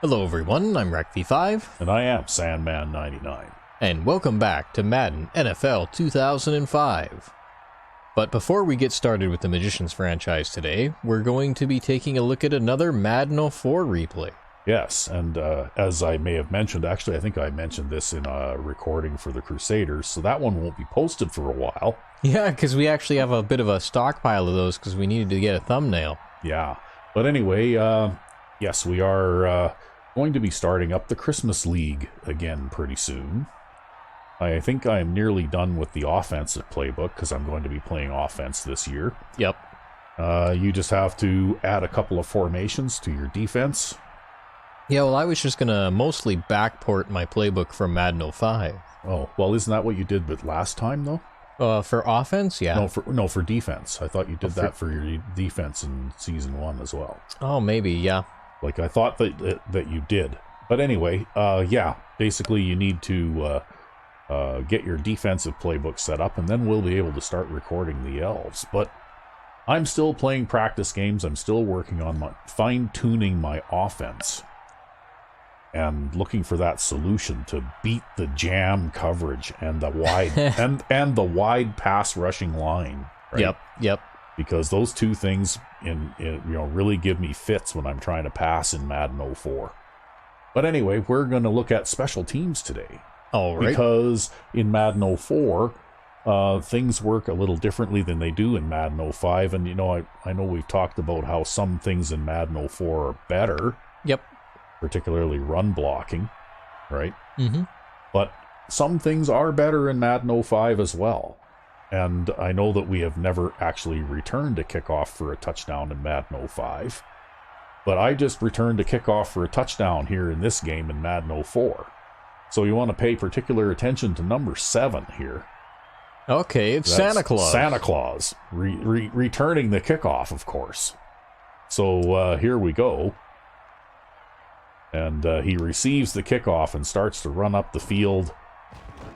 Hello everyone, I'm RecV5, And I am Sandman99. and welcome back to Madden NFL 2005. But before we get started with the Magicians franchise today, we're going to be taking a look at another Madden 04 replay. Yes, and as I may have mentioned, actually I think I mentioned this in a recording for the Crusaders, so that one won't be posted for a while. Yeah, because we actually have a bit of a stockpile of those because we needed to get a thumbnail. Yeah, but anyway, yes, we are going to be starting up the Christmas League again pretty soon. I think I'm nearly done with the offensive playbook because I'm going to be playing offense this year. Yep. You just have to add a couple of formations to your defense. Yeah, well, I was just going to mostly backport my playbook from Madden 05. Oh, well, isn't that what you did with last time, though? For offense, yeah. No, for defense. I thought you did that for your defense in Season 1 as well. Oh, maybe, yeah. Like, I thought that you did. But anyway, yeah, basically you need to get your defensive playbook set up, and then we'll be able to start recording the elves. But I'm still playing practice games. I'm still working on fine-tuning my offense and looking for that solution to beat the jam coverage and the wide and the wide pass rushing line. Right? Yep. Because those two things really give me fits when I'm trying to pass in Madden 04. But anyway, we're going to look at special teams today. All right. Because in Madden 04, things work a little differently than they do in Madden 05. And, I know we've talked about how some things in Madden 04 are better. Yep. Particularly run blocking, right? Mm-hmm. But some things are better in Madden 05 as well. And I know that we have never actually returned a kickoff for a touchdown in Madden 05. But I just returned a kickoff for a touchdown here in this game in Madden 04. So you want to pay particular attention to number 7 here. Okay, it's That's Santa Claus. Santa Claus. Returning the kickoff, of course. So here we go. And he receives the kickoff and starts to run up the field.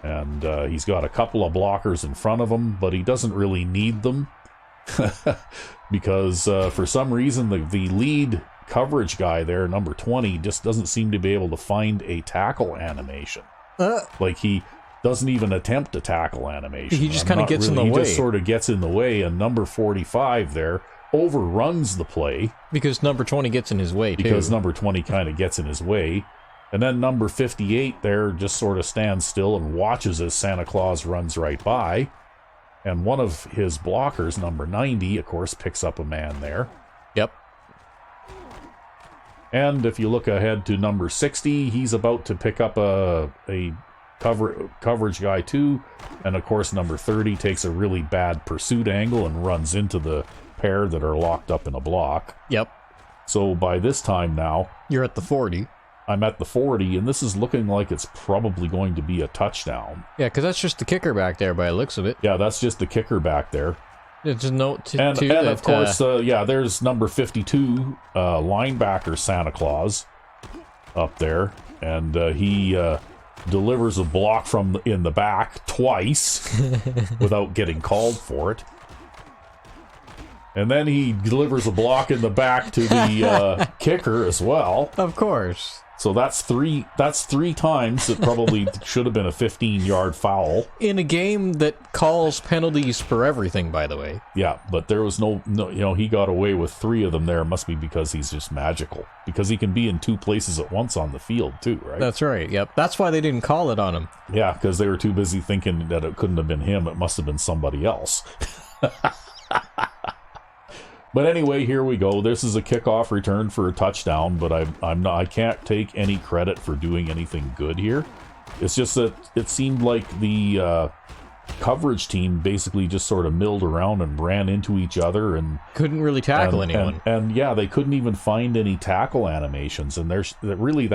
And he's got a couple of blockers in front of him, but he doesn't really need them. Because for some reason, the lead coverage guy there, number 20, just doesn't seem to be able to find a tackle animation. Like he doesn't even attempt a tackle animation. He just kind of gets in the way. He just sort of gets in the way, and number 45 there overruns the play. Because number 20 gets in his way, too. Because number 20 kind of gets in his way. And then number 58 there just sort of stands still and watches as Santa Claus runs right by. And one of his blockers, number 90, of course, picks up a man there. Yep. And if you look ahead to number 60, he's about to pick up a coverage guy too. And of course, number 30 takes a really bad pursuit angle and runs into the pair that are locked up in a block. Yep. So by this time now, You're at the 40. I'm at the 40, and this is looking like it's probably going to be a touchdown. Yeah, because that's just the kicker back there by the looks of it. Yeah, that's just the kicker back there. It's a note too And that, of course, there's number 52, linebacker Santa Claus up there, and he delivers a block from in the back twice without getting called for it. And then he delivers a block in the back to the kicker as well. Of course. So that's three times that probably should have been a 15-yard foul. In a game that calls penalties for everything, by the way. Yeah, but there was no, he got away with 3 of them there. It must be because he's just magical. Because he can be in 2 places at once on the field, too, right? That's right, yep. That's why they didn't call it on him. Yeah, because they were too busy thinking that it couldn't have been him. It must have been somebody else. But anyway, here we go. This is a kickoff return for a touchdown, but I can't take any credit for doing anything good here. It's just that it seemed like the coverage team basically just sort of milled around and ran into each other and couldn't really tackle anyone. And yeah, they couldn't even find any tackle animations. And there's really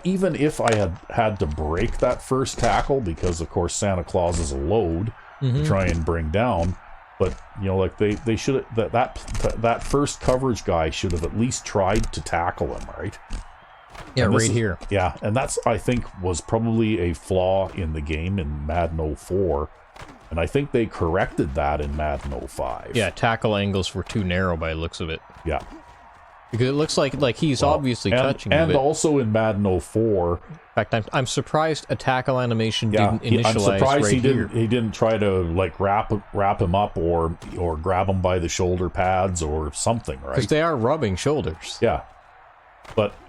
even if I had to break that first tackle, because of course Santa Claus is a load to try and bring down. But, they should have, that first coverage guy should have at least tried to tackle him, right? Yeah, right here. Yeah, and that's, I think, was probably a flaw in the game in Madden 04. And I think they corrected that in Madden 05. Yeah, tackle angles were too narrow by the looks of it. Yeah. Because it looks like he's obviously touching and it. also in Madden 04. In fact, I'm surprised a tackle animation didn't initialize I'm surprised right here. He didn't try to like wrap him up or grab him by the shoulder pads or something, right? Because they are rubbing shoulders. Yeah.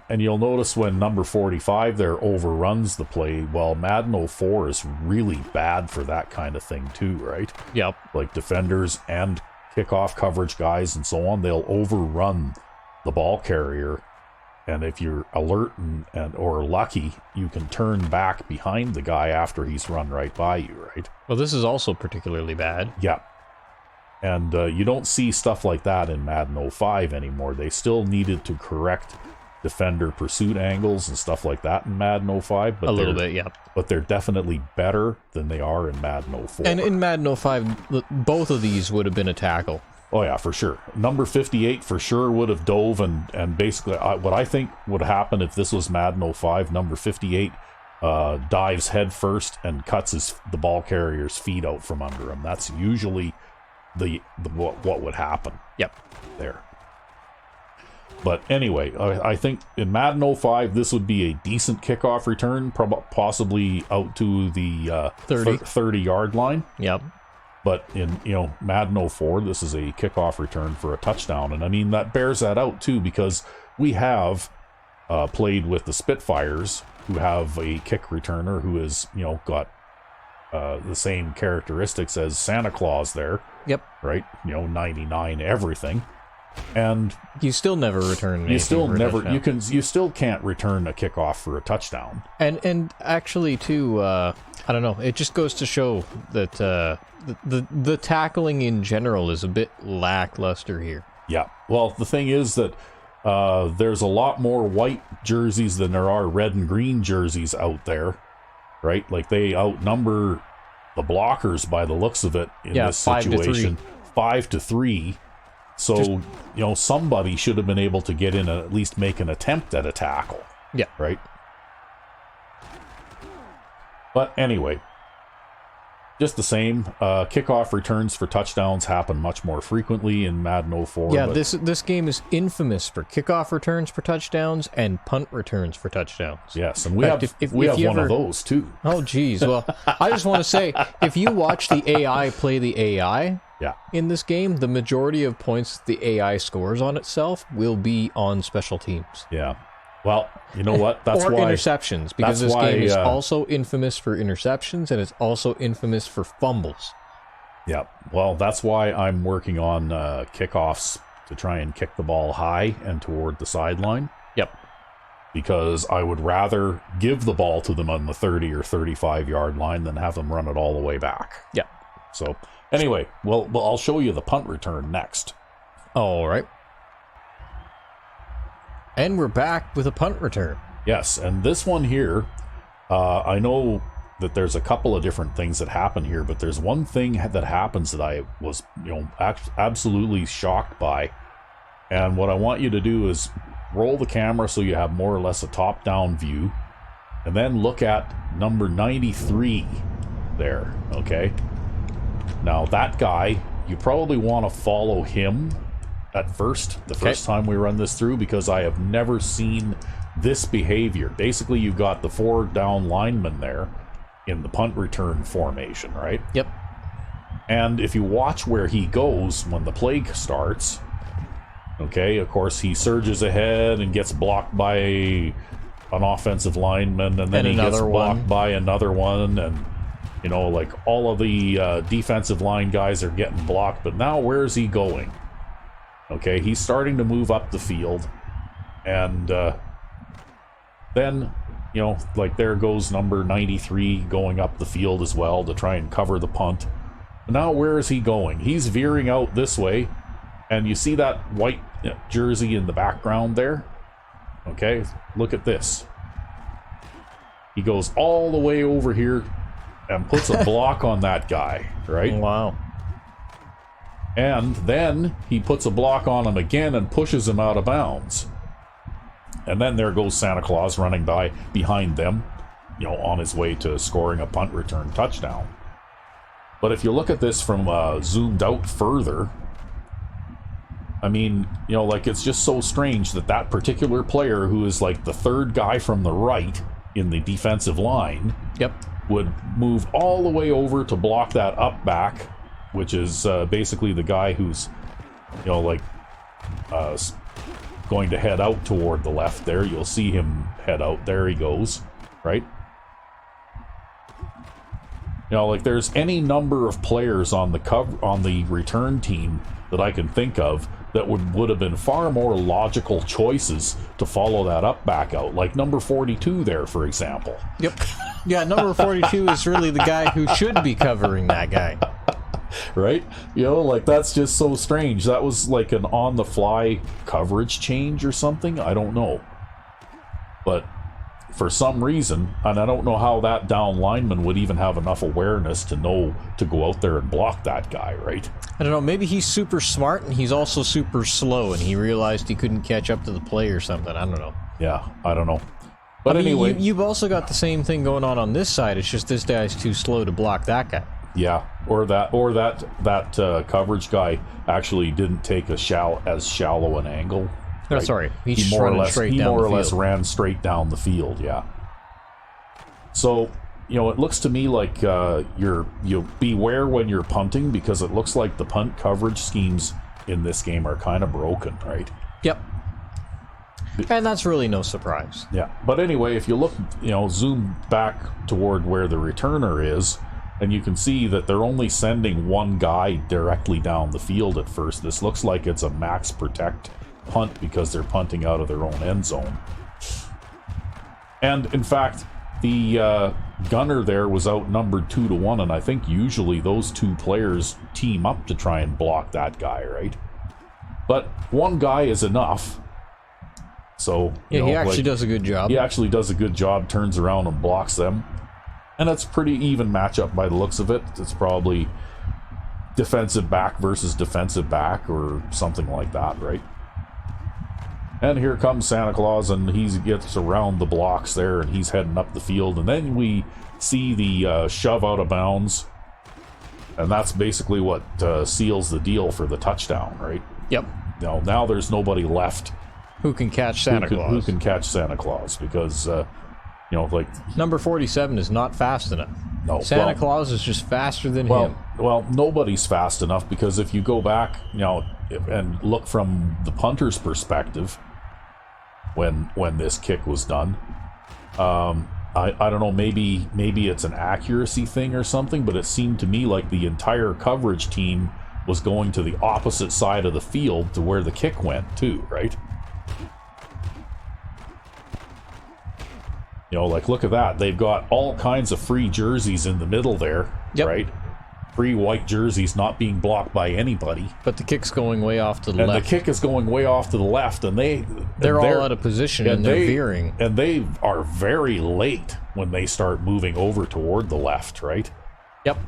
And you'll notice when number 45 there overruns the play, well, Madden 04 is really bad for that kind of thing too, right? Yep. Like defenders and kickoff coverage guys and so on, they'll overrun the ball carrier. And if you're alert or lucky, you can turn back behind the guy after he's run right by you, right? Well, this is also particularly bad. Yeah. And you don't see stuff like that in Madden 05 anymore. They still needed to correct defender pursuit angles and stuff like that in Madden 05. But a little bit, yeah. But they're definitely better than they are in Madden 04. And in Madden 05, both of these would have been a tackle. Oh, yeah, for sure. Number 58 for sure would have dove, and basically what I think would happen if this was Madden 05, number 58 dives head first and cuts the ball carrier's feet out from under him. That's usually what would happen. Yep. There. But anyway, I think in Madden 05, this would be a decent kickoff return, possibly out to the 30-yard line. Yep. But in Madden 04, this is a kickoff return for a touchdown. And I mean, that bears that out too, because we have played with the Spitfires, who have a kick returner who is, got the same characteristics as Santa Claus there. Yep. Right? 99 everything. And you still never return. You still can't return a kickoff for a touchdown. And actually, too, I don't know. It just goes to show that the tackling in general is a bit lackluster here. Yeah. Well, the thing is that there's a lot more white jerseys than there are red and green jerseys out there, right? Like they outnumber the blockers by the looks of it in this situation. 5-3. So, somebody should have been able to get in and at least make an attempt at a tackle. Yeah. Right? But anyway, just the same, kickoff returns for touchdowns happen much more frequently in Madden 04. Yeah, this game is infamous for kickoff returns for touchdowns and punt returns for touchdowns. Yes, and we have one of those too. Oh, geez. Well, I just want to say, if you watch the AI play the AI in this game, the majority of points the AI scores on itself will be on special teams. Yeah. Well, you know what? That's or why interceptions, because this game is also infamous for interceptions, and it's also infamous for fumbles. Yeah. Well, that's why I'm working on kickoffs to try and kick the ball high and toward the sideline. Yep. Because I would rather give the ball to them on the 30 or 35-yard line than have them run it all the way back. Yeah. So, anyway, well, I'll show you the punt return next. All right. And we're back with a punt return. Yes, and this one here, I know that there's a couple of different things that happen here, but there's one thing that happens that I was, absolutely shocked by. And what I want you to do is roll the camera so you have more or less a top-down view, and then look at number 93 there, okay? Now, that guy, you probably want to follow him at first, the first time we run this through, because I have never seen this behavior. Basically, you've got the 4 down linemen there in the punt return formation, right? Yep. And if you watch where he goes when the play starts, okay, of course, he surges ahead and gets blocked by an offensive lineman, and then he gets blocked by another one, and like all of the defensive line guys are getting blocked, but now where's he going? Okay, he's starting to move up the field, and then, like there goes number 93 going up the field as well to try and cover the punt. Now where is he going? He's veering out this way, and you see that white jersey in the background there? Okay, look at this. He goes all the way over here and puts a block on that guy, right? Wow. And then he puts a block on him again and pushes him out of bounds. And then there goes Santa Claus running behind them, on his way to scoring a punt return touchdown. But if you look at this from zoomed out further, I mean, like, it's just so strange that that particular player, who is like the third guy from the right in the defensive line, Yep. would move all the way over to block that up back, which is basically the guy who's, going to head out toward the left there. You'll see him head out. There he goes, right? Like, there's any number of players on the return team that I can think of that would have been far more logical choices to follow that up back out, like number 42 there, for example. Yep. Yeah, number 42 is really the guy who should be covering that guy. Right? Like, that's just so strange. That was like an on-the-fly coverage change or something. I don't know. But for some reason, and I don't know how that down lineman would even have enough awareness to know to go out there and block that guy, right? I don't know, maybe he's super smart and he's also super slow and he realized he couldn't catch up to the play or something. I don't know. Yeah, I don't know. But anyway... You've also got the same thing going on this side. It's just this guy's too slow to block that guy. Yeah, or that coverage guy actually didn't take as shallow an angle. No, right? sorry. He more or less ran straight down the field, yeah. So, it looks to me like you beware when you're punting, because it looks like the punt coverage schemes in this game are kind of broken, right? Yep. And that's really no surprise. Yeah. But anyway, if you look, zoom back toward where the returner is, and you can see that they're only sending one guy directly down the field at first. This looks like it's a max protect punt because they're punting out of their own end zone. And in fact, the gunner there was outnumbered 2-1, and I think usually those two players team up to try and block that guy, right? But one guy is enough. So yeah, he actually does a good job. He actually does a good job, turns around and blocks them. And it's pretty even matchup by the looks of it. It's probably defensive back versus defensive back or something like that, right? And here comes Santa Claus, and he gets around the blocks there, and he's heading up the field. And then we see the shove out of bounds, and that's basically what seals the deal for the touchdown, right? Yep. Now there's nobody left who can catch Santa Claus. Who can catch Santa Claus, because like, number 47 is not fast enough. No, Santa Claus is just faster than him. Well, nobody's fast enough, because if you go back, and look from the punter's perspective, when this kick was done, I don't know, maybe it's an accuracy thing or something, but it seemed to me like the entire coverage team was going to the opposite side of the field to where the kick went too, right? Like, look at that. They've got all kinds of free jerseys in the middle there, yep. Right? Free white jerseys not being blocked by anybody. But the kick's going way off to the left. And the kick is going way off to the left, and they're all out of position, and they're veering. And they are very late when they start moving over toward the left, right? Yep.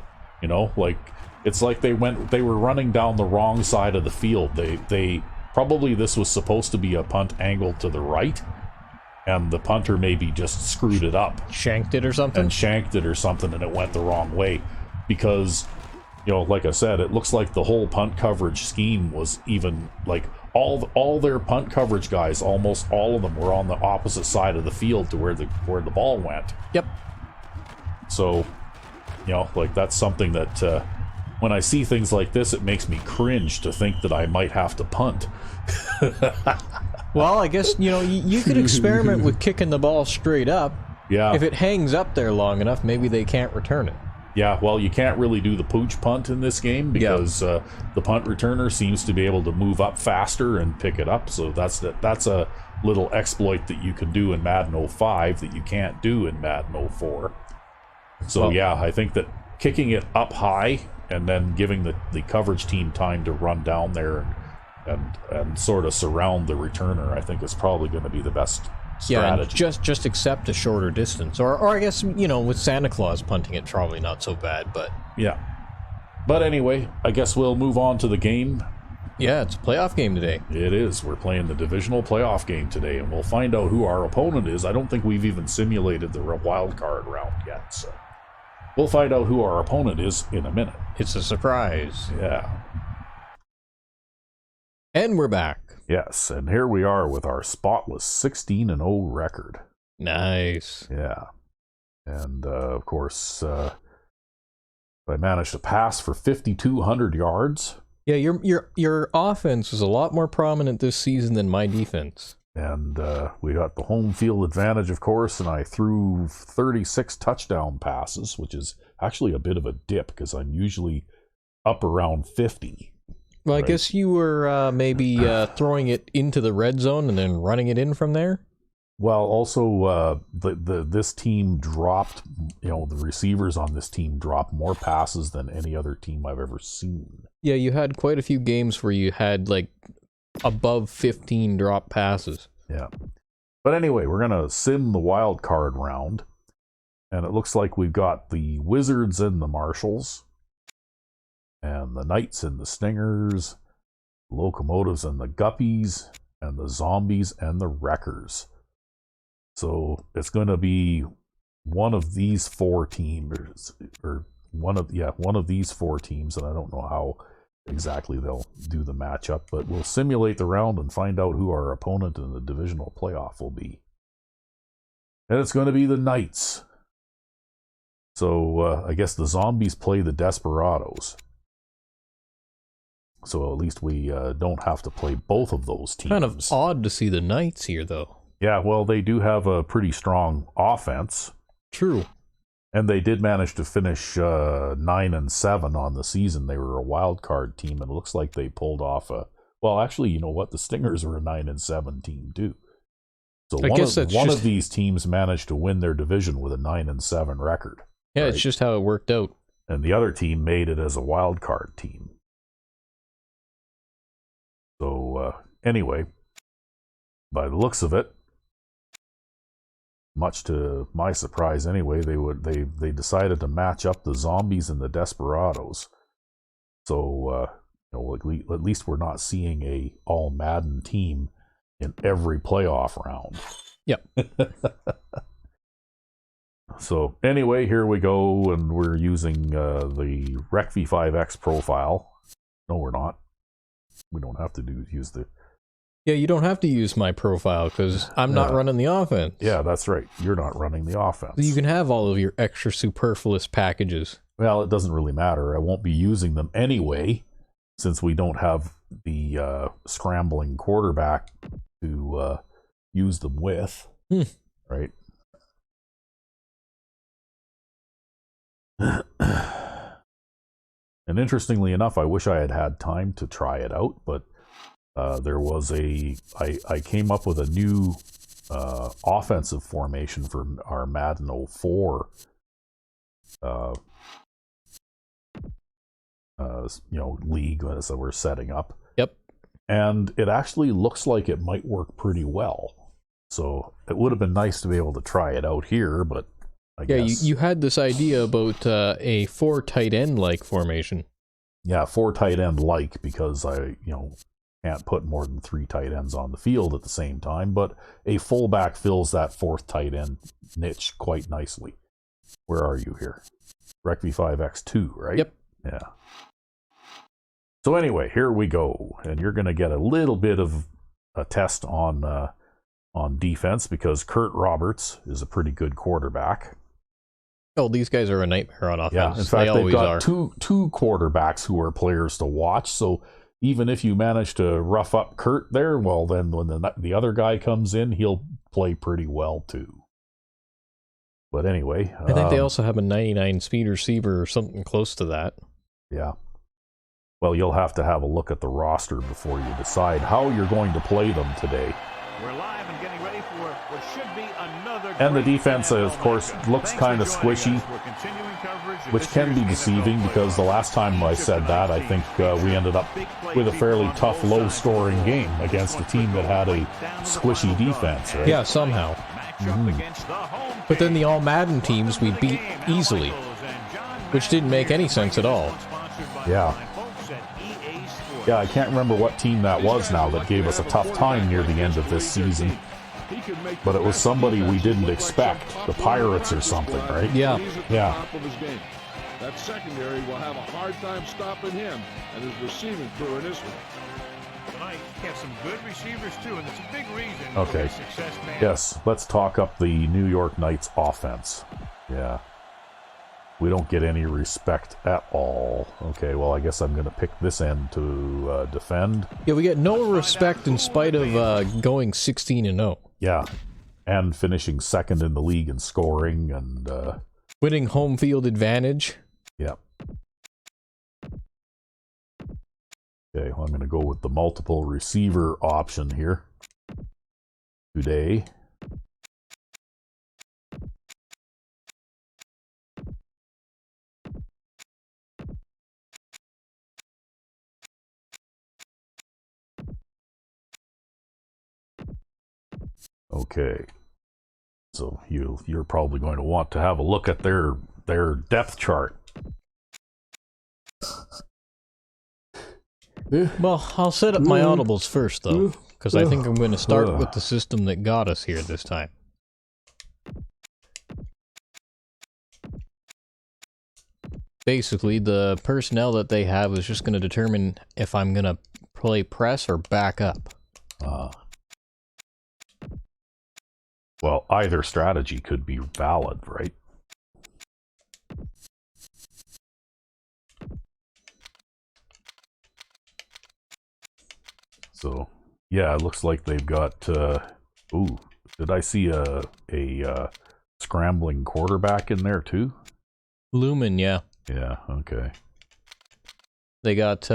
Like, it's like they were running down the wrong side of the field. They probably, this was supposed to be a punt angle to the right, and the punter maybe just screwed it up. Shanked it or something? And it went the wrong way. Because, like I said, it looks like the whole punt coverage scheme was even, like, all their punt coverage guys, almost all of them were on the opposite side of the field to where the ball went. Yep. So, like, that's something that, when I see things like this, it makes me cringe to think that I might have to punt. Well, I guess, you could experiment with kicking the ball straight up. Yeah. If it hangs up there long enough, maybe they can't return it. Yeah, well, you can't really do the pooch punt in this game because the punt returner seems to be able to move up faster and pick it up. So that's a little exploit that you can do in Madden 05 that you can't do in Madden 04. So, yeah, I think that kicking it up high and then giving the coverage team time to run down there and sort of surround the returner, I think is probably going to be the best strategy. Yeah, just accept a shorter distance. Or I guess, with Santa Claus punting it, probably not so bad, but... Yeah. But anyway, I guess we'll move on to the game. Yeah, it's a playoff game today. It is. We're playing the divisional playoff game today, and we'll find out who our opponent is. I don't think we've even simulated the wild card round yet, so... We'll find out who our opponent is in a minute. It's a surprise. Yeah. And we're back. Yes, and here we are with our spotless 16-0 record. Nice. Yeah. And, of course, I managed to pass for 5,200 yards. Yeah, your offense was a lot more prominent this season than my defense. And we got the home field advantage, of course, and I threw 36 touchdown passes, which is actually a bit of a dip because I'm usually up around 50. Well, right? I guess you were maybe throwing it into the red zone and then running it in from there? Well, also, this team dropped, the receivers on this team dropped more passes than any other team I've ever seen. Yeah, you had quite a few games where you had, like, above 15 drop passes. Yeah. But anyway, we're going to sim the wild card round. And it looks like we've got the Wizards and the Marshals, and the Knights and the Stingers, Locomotives and the Guppies, and the Zombies and the Wreckers. So it's going to be one of these four teams, or one of these four teams, and I don't know how exactly they'll do the matchup, but we'll simulate the round and find out who our opponent in the divisional playoff will be. And it's going to be the Knights. So I guess the Zombies play the Desperados. So at least we don't have to play both of those teams. Kind of odd to see the Knights here, though. Yeah, well, they do have a pretty strong offense. True. And they did manage to finish 9-7 on the season. They were a wild card team, and it looks like they pulled off a... Well, actually, you know what? The Stingers are a 9-7 team, too. So one of these teams managed to win their division with a 9-7 record. Yeah, right? It's just how it worked out. And the other team made it as a wild card team. So, anyway, by the looks of it, much to my surprise anyway, they decided to match up the Zombies and the Desperados. So, at least we're not seeing a all Madden team in every playoff round. Yep. So, anyway, here we go, and we're using the Rec V5X profile. No, we're not. We don't have to use the... Yeah, you don't have to use my profile because I'm not running the offense. Yeah, that's right. You're not running the offense. So you can have all of your extra superfluous packages. Well, it doesn't really matter. I won't be using them anyway, since we don't have the scrambling quarterback to use them with. Right? And interestingly enough, I wish I had had time to try it out, but there was I came up with a new offensive formation for our Madden 04 league that we're setting up. Yep. And it actually looks like it might work pretty well. So it would have been nice to be able to try it out here, but I guess... you had this idea about a 4 tight end like formation. Yeah, 4 tight end like, because I can't put more than 3 tight ends on the field at the same time, but a fullback fills that 4th tight end niche quite nicely. Where are you here? Rec V5X2, right? Yep. Yeah. So anyway, here we go, and you're going to get a little bit of a test on defense, because Kurt Roberts is a pretty good quarterback. Oh, these guys are a nightmare on offense. Yeah, in fact, they've got two quarterbacks who are players to watch, so even if you manage to rough up Kurt there, well, then when the other guy comes in, he'll play pretty well, too. But anyway... I think they also have a 99 speed receiver or something close to that. Yeah. Well, you'll have to have a look at the roster before you decide how you're going to play them today. We're live and getting ready for what should be another... And the defense, of course, looks kind of squishy, which can be deceiving, because the last time I said that, I think we ended up with a fairly tough, low-scoring game against a team that had a squishy defense, right? Yeah, somehow. But then the all-Madden teams we beat easily, which didn't make any sense at all. Yeah. Yeah, I can't remember what team that was now that gave us a tough time near the end of this season. But it was somebody we didn't expect. The Pirates or something, right? Yeah. Yeah. That secondary will have a hard time stopping him and his receiving crew in this one. might have some good receivers too, and it's a big reason Okay. for their success, man. Yes, let's talk up the New York Knights offense. Yeah. We don't get any respect at all. Okay, well, I guess I'm going to pick this end to defend. Yeah, we get no respect in spite of going 16-0. Yeah, and finishing second in the league in scoring and... Winning home field advantage. yeah. Okay, well, I'm going to go with the multiple receiver option here today. Okay, so you're probably going to want to have a look at their depth chart. Well, I'll set up my audibles first, though, because I think I'm going to start with the system that got us here this time. Basically, the personnel that they have is just going to determine if I'm going to play press or back up. Well, either strategy could be valid, right? So, yeah, it looks like they've got... ooh, did I see a scrambling quarterback in there, too? Lumen, yeah. Yeah, okay. They got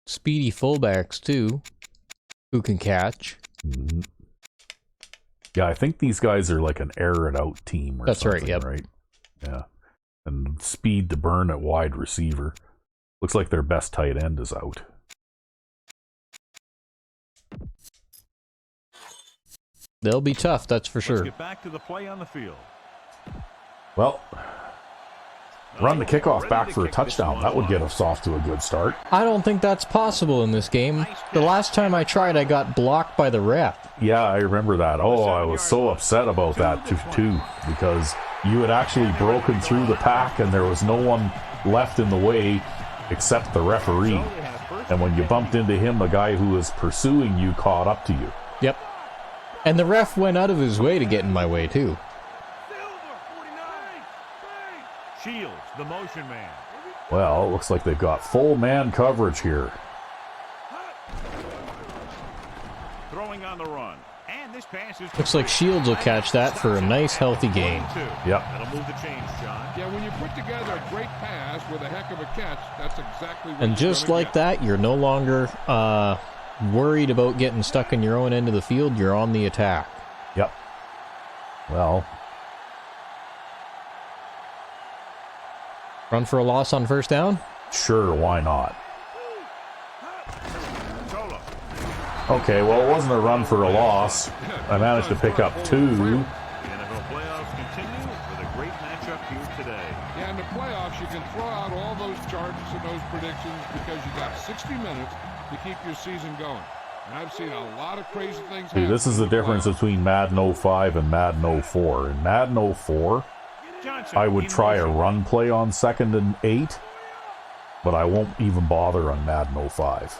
speedy fullbacks, too, who can catch. Mm-hmm. Yeah, I think these guys are like an air it out team or That's something, right, yep. right? Yeah. And speed to burn at wide receiver. Looks like their best tight end is out. They'll be tough, that's for sure. Let's get back to the play on the field. Well, run the kickoff back for a touchdown. That would get us off to a good start. I don't think that's possible in this game. The last time I tried, I got blocked by the ref. Yeah, I remember that. Oh, I was so upset about that too, because you had actually broken through the pack and there was no one left in the way except the referee. And when you bumped into him, the guy who was pursuing you caught up to you. Yep. And the ref went out of his way to get in my way, too. Shields, the motion man. Well, it looks like they've got full man coverage here. Throwing on the run. And this pass is Looks like Shields will catch that for a nice, healthy gain. Yep. That'll move the change, John. Yeah, when you put together a great pass with a heck of a catch, that's exactly what And you're just gonna like get. that, you're no longer worried about getting stuck in your own end of the field. You're on the attack. Yep. Well, Run for a loss on first down? sure, why not? Solo. Okay, well, it wasn't a run for a loss. I managed to pick up 2. The NFL playoffs continue with a great matchup here today. Yeah, in the playoffs, you can throw out all those charges and those predictions because you got 60 minutes to keep your season going. And I've seen a lot of crazy things See, happen. this is the in the difference playoffs. between Madden 05 and Madden 04. In Madden 04, Johnson, I would in try a motion. run play on 2nd and 8, but I won't even bother on Madden 05.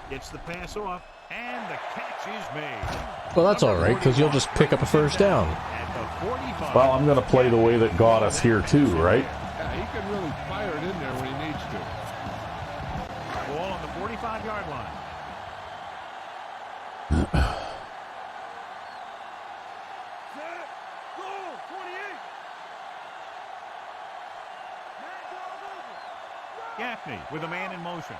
Gets the pass off, and the catch is made. Well, that's all right, because you'll just pick up a first down. At the 45. Well, I'm going to play the way that got us here too, right? Yeah, he can really fire it in there when he needs to. Ball on the 45-yard line. Gaffney with a man in motion.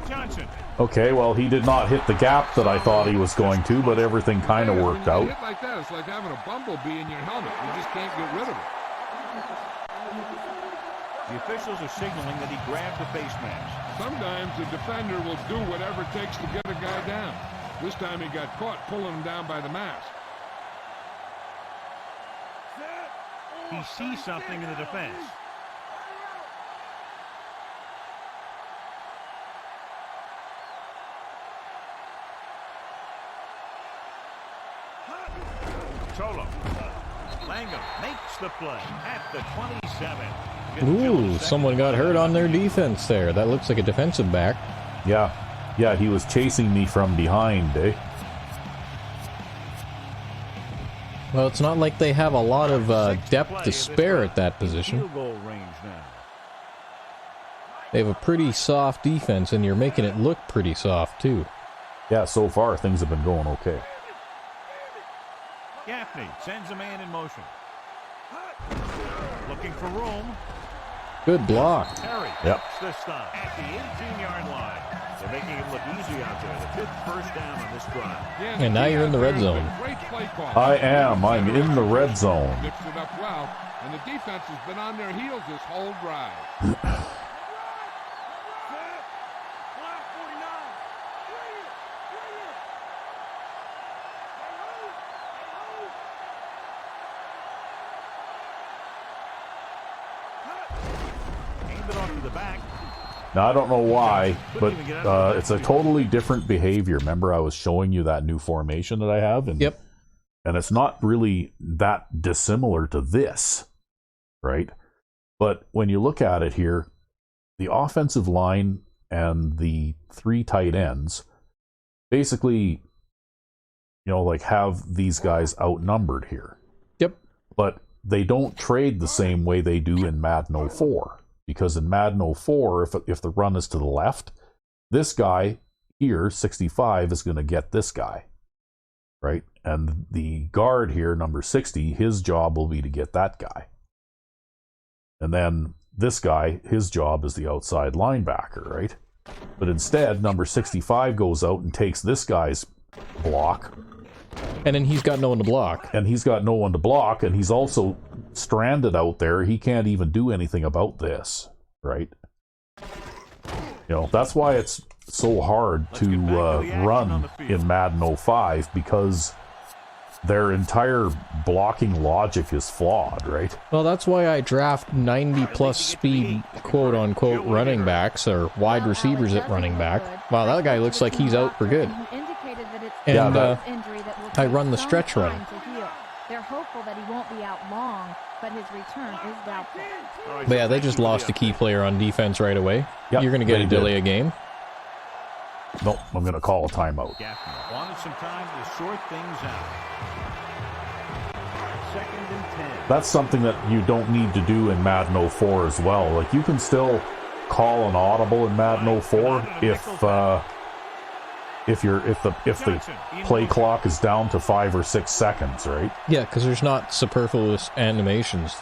Johnson. Okay, well, he did not hit the gap that I thought he was going to, but everything kind of worked out. Hit like that, it's like having a bumblebee in your helmet. You just can't get rid of it. The officials are signaling that he grabbed the face mask. Sometimes the defender will do whatever it takes to get a guy down. This time he got caught pulling him down by the mask. He sees something in the defense. Tolo. Langham makes the play at the 27. Ooh, someone got hurt on their defense there. That looks like a defensive back. Yeah, he was chasing me from behind, eh? Well, it's not like they have a lot of depth to spare at that position. Field goal range now. They have a pretty soft defense, and you're making it look pretty soft, too. Yeah, so far things have been going okay. Gaffney sends a man in motion. Looking for room. Good block. Terry Yep. this time at the 18-yard line. They're making it look easy out there. The 5th first down on this drive. Yeah, And now you're in the red zone. Great play call. I am. I'm in the red zone. Mixed it up well, and the defense has been on their heels this whole drive. Aimed it off to the back. Now, I don't know why, but it's a totally different behavior. Remember, I was showing you that new formation that I have? And, Yep. And it's not really that dissimilar to this, right? But when you look at it here, the offensive line and the 3 tight ends basically, like have these guys outnumbered here. Yep. But they don't trade the same way they do in Madden 04. Because in Madden 04, if the run is to the left, this guy here, 65, is going to get this guy, right? And the guard here, number 60, his job will be to get that guy. And then this guy, his job is the outside linebacker, right? But instead, number 65 goes out and takes this guy's block. And then he's got no one to block. And he's got no one to block, and he's also stranded out there. He can't even do anything about this, right? That's why it's so hard to run in Madden 05, because their entire blocking logic is flawed, right? Well, that's why I draft 90-plus speed, quote-unquote, running backs or wide receivers at running back. Wow, that guy looks like he's out for good. And I run the stretch run. They're hopeful that he won't be out long, but his return is doubtful. But yeah, they just lost a key player on defense right away. Yep, You're going to get they a delay did. a game. Nope, I'm going to call a timeout. Gaffney wanted some time to sort things out. 2nd and 10. That's something that you don't need to do in Madden 04 as well. Like, you can still call an audible in Madden 04 if the play clock is down to 5 or 6 seconds, right? Yeah, because there's not superfluous animations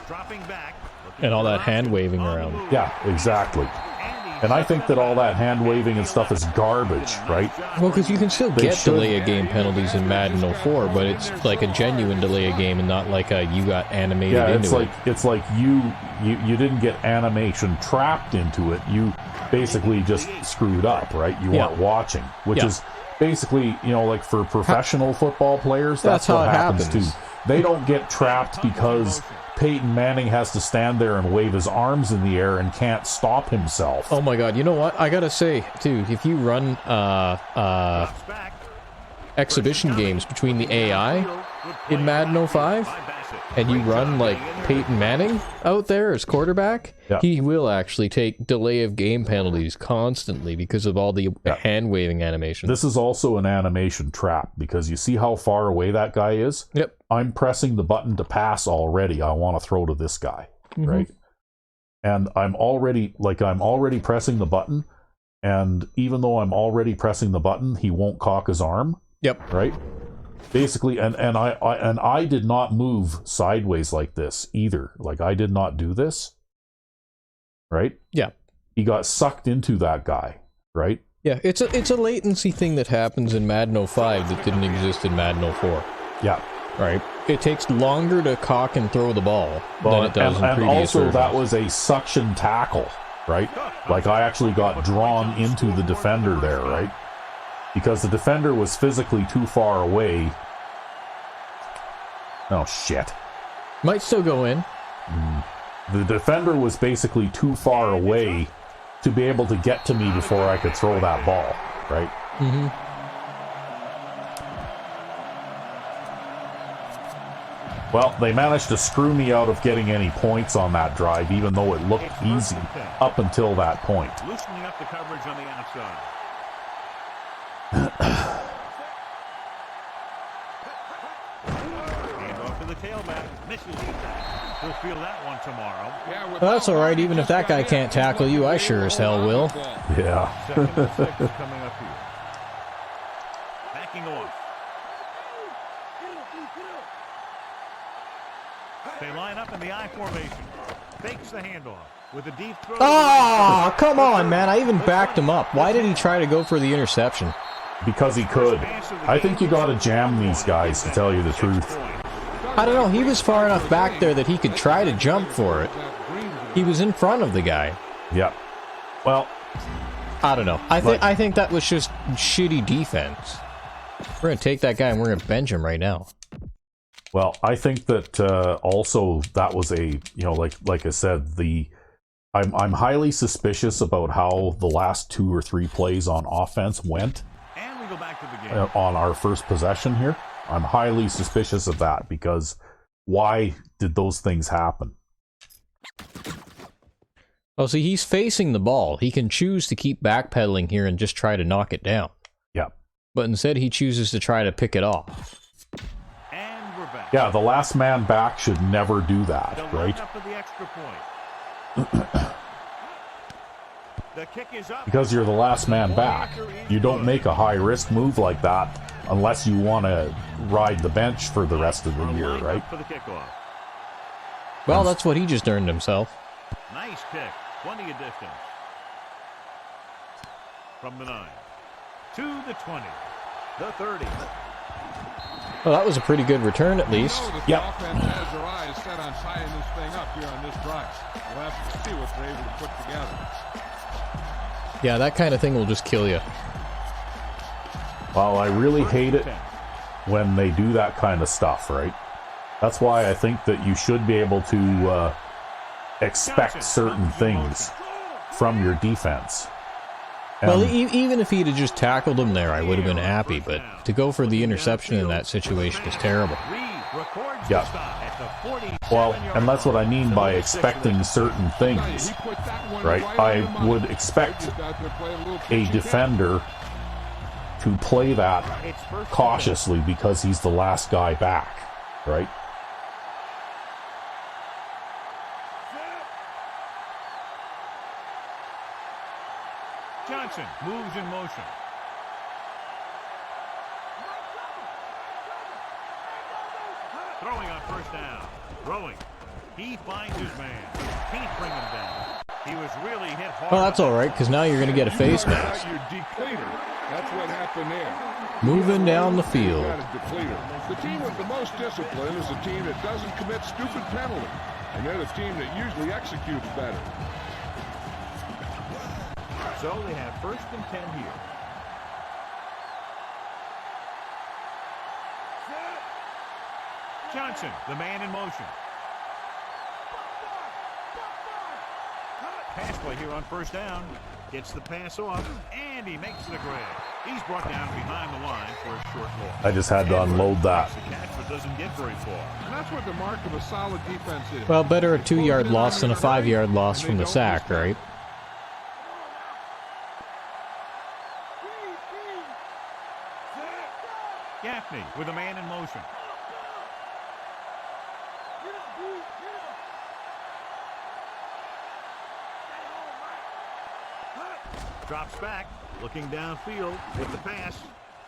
Dropping back. and all that hand waving around. Yeah, exactly. And I think that all that hand waving and stuff is garbage, right? Well, because you can still They get should. delay a game penalties in Madden 04, but it's like a genuine delay a game and not like a you got animated Yeah, into it. it's like you didn't get animation trapped into it. You basically just screwed up, right? You weren't watching, which is basically, like for professional football players, that's how what it happens happens. too. They don't get trapped because Peyton Manning has to stand there and wave his arms in the air and can't stop himself. Oh my god, you know what? I gotta say, too, if you run exhibition games between the AI in Madden 05, and you run like Peyton Manning out there as quarterback, he will actually take delay of game penalties constantly because of all the hand waving animation. This is also an animation trap, because you see how far away that guy is? Yep. I'm pressing the button to pass already. I want to throw to this guy, right? And I'm already pressing the button, and even though I'm already pressing the button, he won't cock his arm. Yep. Right? Basically, and I did not move sideways like this either. Like, I did not do this. Right? Yeah. He got sucked into that guy, right? Yeah, it's a latency thing that happens in Madden 05 that didn't exist in Madden 04. Yeah. Right? It takes longer to cock and throw the ball than it does in and previous also versions. that was a suction tackle, right? Like, I actually got drawn into the defender there, right? Because the defender was physically too far away. Oh, shit. Might still go in. The defender was basically too far away to be able to get to me before I could throw that ball, right? Well, they managed to screw me out of getting any points on that drive, even though it looked easy up until that point. Loosening up the coverage on the outside. Hand off to the tailback. Misses it. He'll field that one tomorrow. Well, that's all right. Even if that guy can't tackle you, I sure as hell will. Yeah. Second and 6 coming up here. Backing off. They line up in the I formation. Fakes the handoff with a deep throw. Oh, come on, man. I even backed him up. Why did he try to go for the interception? Because he could. I think you got to jam these guys, to tell you the truth. I don't know. He was far enough back there that he could try to jump for it. He was in front of the guy. Yep. Well, I don't know. I think that was just shitty defense. We're going to take that guy and we're going to bench him right now. well, I think that also that was a, like I said, I'm highly suspicious about how the last 2 or 3 plays on offense went. And we go back to the game. On our first possession here. I'm highly suspicious of that, because why did those things happen? Well, see, he's facing the ball. He can choose to keep backpedaling here and just try to knock it down. Yeah. But instead, he chooses to try to pick it off. And we're back. Yeah, the last man back should never do that, right? Up for the extra point. The kick is up. Because you're the last man back. You don't make a high-risk move like that unless you want to ride the bench for the rest of the year, right? For the kickoff. Well, that's what he just earned himself. Nice kick. Plenty of distance. From the 9 to the 20, the 30. Well, that was a pretty good return, at least. Yep. The offense has their eyes set on tying this thing up here on this drive. We'll have to see what they're able to put together. Yeah, that kind of thing will just kill you. Well, I really hate it when they do that kind of stuff, right? That's why I think that you should be able to expect certain things from your defense. Well, even if he'd have just tackled him there, I would have been happy, but to go for the interception in that situation is terrible. Yeah. Well, and that's what I mean by expecting certain things, right? I would expect a defender to play that cautiously because he's the last guy back, right? Johnson moves in motion. Throwing on first down. Throwing. He finds his man. Can't bring him down. He was really hit hard. Well, that's all right, because now you're going to get a face mask. That's what happened there. Moving down the field. The team with the most discipline is the team that doesn't commit stupid penalties, and they're the team that usually executes better. So they have 1st and 10 here. Johnson, the man in motion. Pass play here on first down. Gets the pass off, and he makes the grab. He's brought down behind the line for a short loss. I just had to unload that. Doesn't get very far. And that's what the mark of a solid defense is. Well, better a 2-yard loss than a 5-yard loss from the sack, right? Gaffney with a man in motion. Drops back, looking downfield with the pass.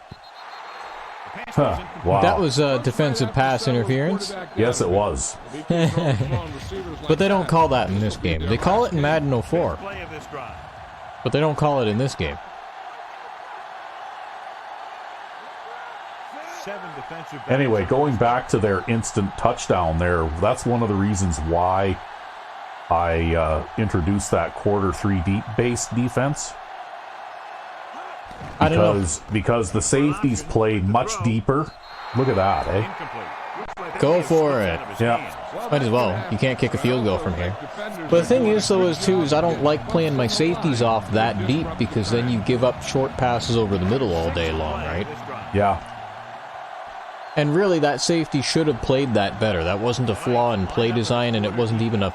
The pass was incomplete. Wow. That was a defensive pass interference. Yes, it was. But they don't call that in this game. They call it in Madden 04. Play of this drive. But they don't call it in this game. 7 defensive. Anyway, going back to their instant touchdown there, that's one of the reasons why I introduced that quarter 3 deep base defense. I don't know. Because the safeties played much deeper. Look at that, eh? Go for it. Yeah. Might as well. You can't kick a field goal from here. But the thing is, though, is I don't like playing my safeties off that deep, because then you give up short passes over the middle all day long, right? Yeah. And really, that safety should have played that better. That wasn't a flaw in play design, and it wasn't even a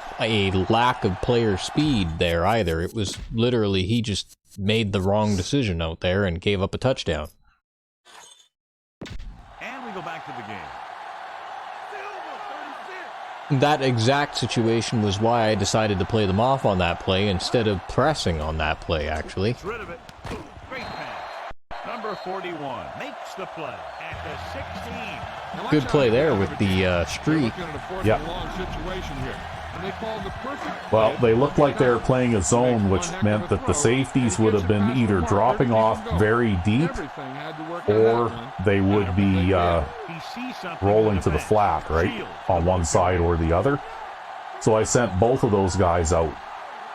lack of player speed there either. It was literally he just made the wrong decision out there and gave up a touchdown. And we go back to the game. That exact situation was why I decided to play them off on that play instead of pressing on that play, actually. Gets rid of it. Great pass. Number 41 makes the play at the 16. Good play there with the streak. Yeah. Well, they looked like they were playing a zone, which meant that the safeties would have been either dropping off very deep or they would be rolling to the flat, right, on one side or the other. So I sent both of those guys out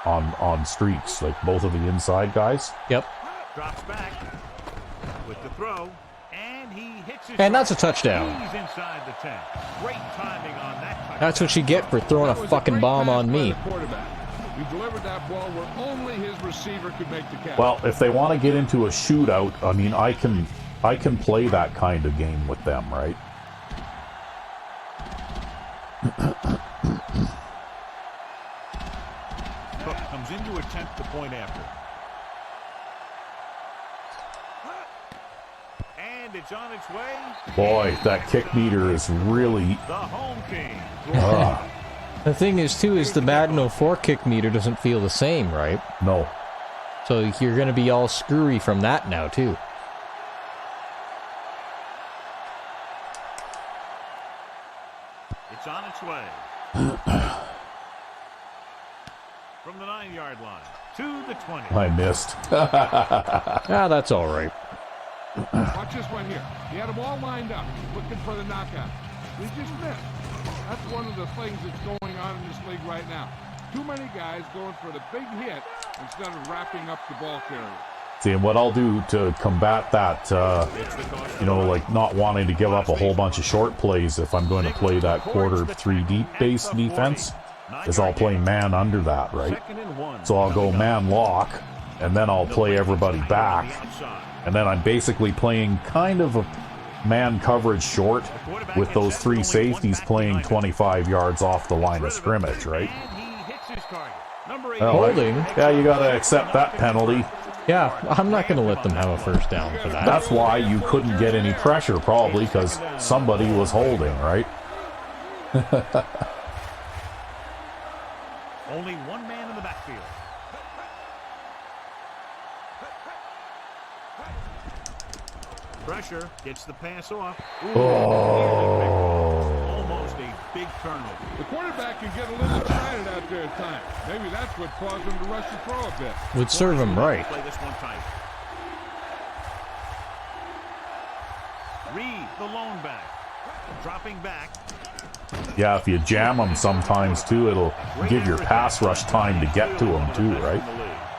on streaks, like both of the inside guys. Yep. Drops back with the throw, and he hits his And that's a touchdown. He's inside the 10. Great timing on that touchdown. That's what you get for throwing a fucking bomb on me. He delivered that ball where only his receiver could make the catch. Well, if they want to get into a shootout, I mean, I can play that kind of game with them, right? Cook comes in to attempt the point after. And it's on its way. Boy, that kick meter is really... The home team. The thing is, too, is the Madden 04 kick meter doesn't feel the same, right? No. So you're going to be all screwy from that now, too. It's on its way. From the 9-yard line to the 20. I missed. That's all right. Watch this one here. He had them all lined up, looking for the knockout. He just missed. That's one of the things that's going on in this league right now. Too many guys going for the big hit instead of wrapping up the ball carrier. See, and what I'll do to combat that, you know, like not wanting to give up a whole bunch of short plays if I'm going to play that quarter 3 deep base defense, is I'll play man under that, right? So I'll go man lock, and then I'll play everybody back. And then I'm basically playing kind of a man coverage short with those 3 safeties playing 25 yards off the line of scrimmage, right? Well, Holding. yeah, you got to accept that penalty. Yeah, I'm not going to let them have a first down for that. That's why you couldn't get any pressure, probably, because somebody was holding, right? Only one man in the backfield. Pressure gets the pass off. Ooh, almost a big turnover. The quarterback can get a little excited out there at times. Maybe that's what caused him to rush the throw a bit. Would serve him right. Play this one tight. Reed, the lone back, dropping back. Yeah, if you jam them sometimes, too, it'll give your pass rush time to get to them, too, right?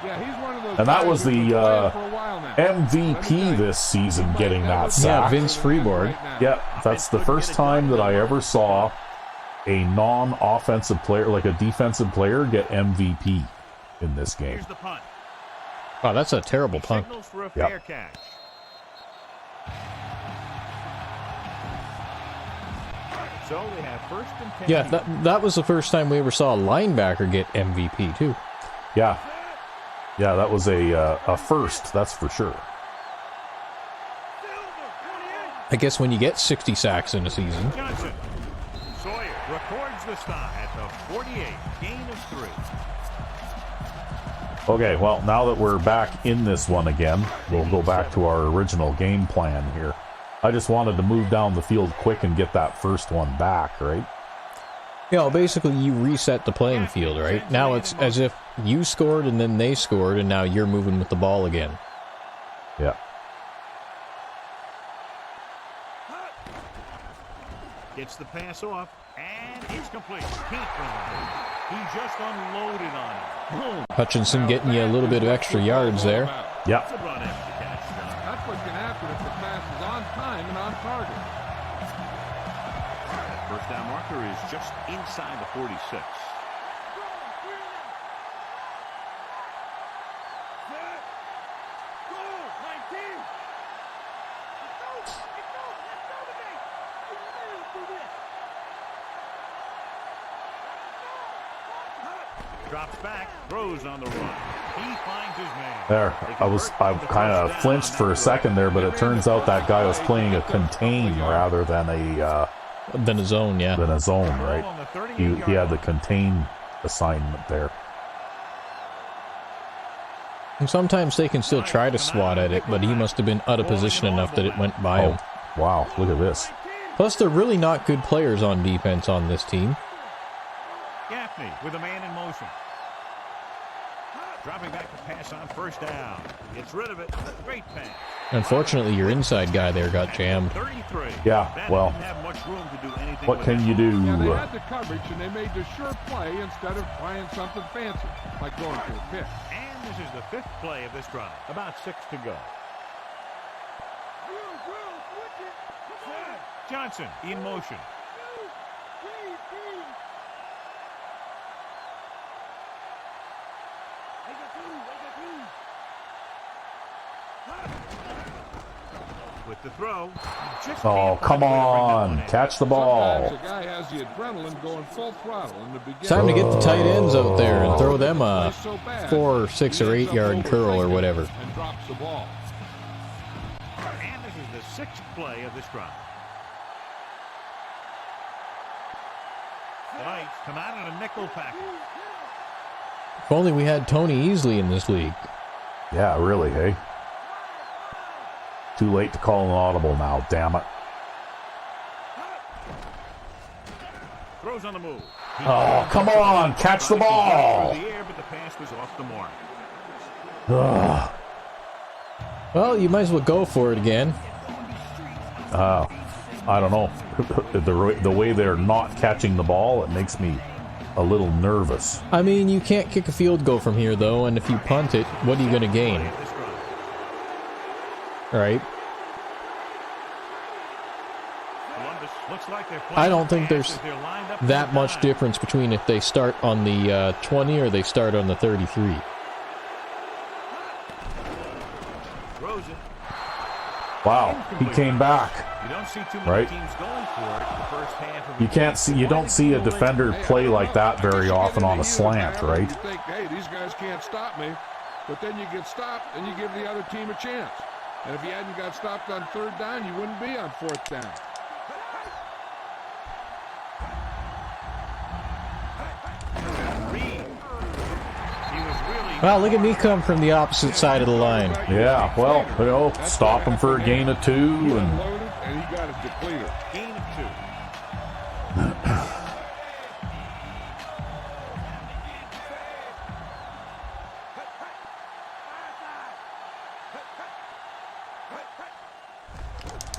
Yeah, he's one of those. And that was the for a while now. MVP this season getting that Yeah, sack. Vince Freeboard. Yeah, that's the first time that I ever saw a non-offensive player, like a defensive player, get MVP in this game. Here's the punt. Wow, that's a terrible punt. Signals for a Yep. fair catch. So they have first and 10. Yeah, that was the first time we ever saw a linebacker get MVP, too. Yeah. Yeah, that was a first, that's for sure. I guess when you get 60 sacks in a season. Johnson. Sawyer records the stop at the 48. Gain of 3. Okay, well, now that we're back in this one again, we'll go back to our original game plan here. I just wanted to move down the field quick and get that first one back, right? You know, basically you reset the playing field, right? Now it's as if you scored and then they scored, and now you're moving with the ball again. Yeah. Gets the pass off, and it's complete. He just unloaded on it. Hutchinson getting you a little bit of extra yards there. Yeah. It's a run after catch. That's what can happen if the pass is on time and on target. First down marker is just inside the 46. Drops back, throws on the run. He finds his man. There, I kind of flinched for a second there, but it turns out that guy was playing a contain rather than a zone, yeah. Than a zone, right? He had the contain assignment there. And sometimes they can still try to swat at it, but he must have been out of position enough that it went by him. Wow, look at this. Plus, they're really not good players on defense on this team. Gaffney with a man in motion. Dropping back to pass on first down. Gets rid of it. Great pass. Unfortunately, your inside guy there got jammed. 33. Yeah, well, what can you do? Yeah, they had the coverage and they made the sure play instead of trying something fancy, like going for a pick. And this is the 5th play of this drive. About 6 to go. Johnson in motion. With the throw. Oh, come on. Catch the ball. Sometimes a guy has the adrenaline going full throttle in the beginning. It's time to get the tight ends out there and throw them a 4 or 6 or 8 yard curl or whatever. And drops the ball. And this is the 6th play of this drive. The Knights come out in a nickel package. If only we had Tony Easley in this league. Yeah, really, hey? Too late to call an audible now, damn it. Throws on the move. Oh, come on, catch the ball. The air, but the pass was off the mark. Ugh. Well, you might as well go for it again. I don't know. The way they're not catching the ball, it makes me a little nervous. I mean, you can't kick a field goal from here, though, and if you punt it, what are you going to gain? Right? I don't think there's that much difference between if they start on the 20 or they start on the 33. Wow, he came back. Right? You don't see a defender play like that very often on a slant, right? You think, hey, these guys can't stop me, but then you get stopped and you give the other team a chance. And if you hadn't got stopped on 3rd down, you wouldn't be on 4th down. Well, look at me come from the opposite side of the line. Yeah, well, stop him for a gain of 2. And he got a depleter. Gain of 2.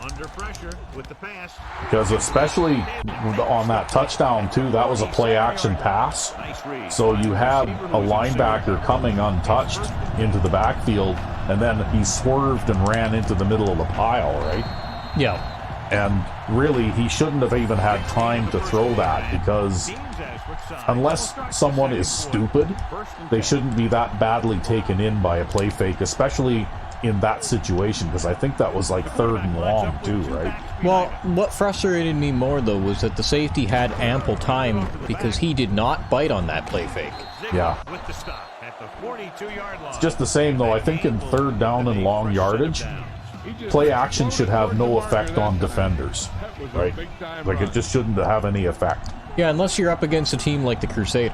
Under pressure with the pass. Because especially on that touchdown, too, that was a play-action pass. So you had a linebacker coming untouched into the backfield, and then he swerved and ran into the middle of the pile, right? Yeah. And really, he shouldn't have even had time to throw that, because unless someone is stupid, they shouldn't be that badly taken in by a play fake, especially in that situation, because I think that was like 3rd and long too, right? Well, what frustrated me more though was that the safety had ample time because he did not bite on that play fake. Yeah. It's just the same though. I think in 3rd down and long yardage, play action should have no effect on defenders, right? Like it just shouldn't have any effect. Yeah, unless you're up against a team like the Crusaders.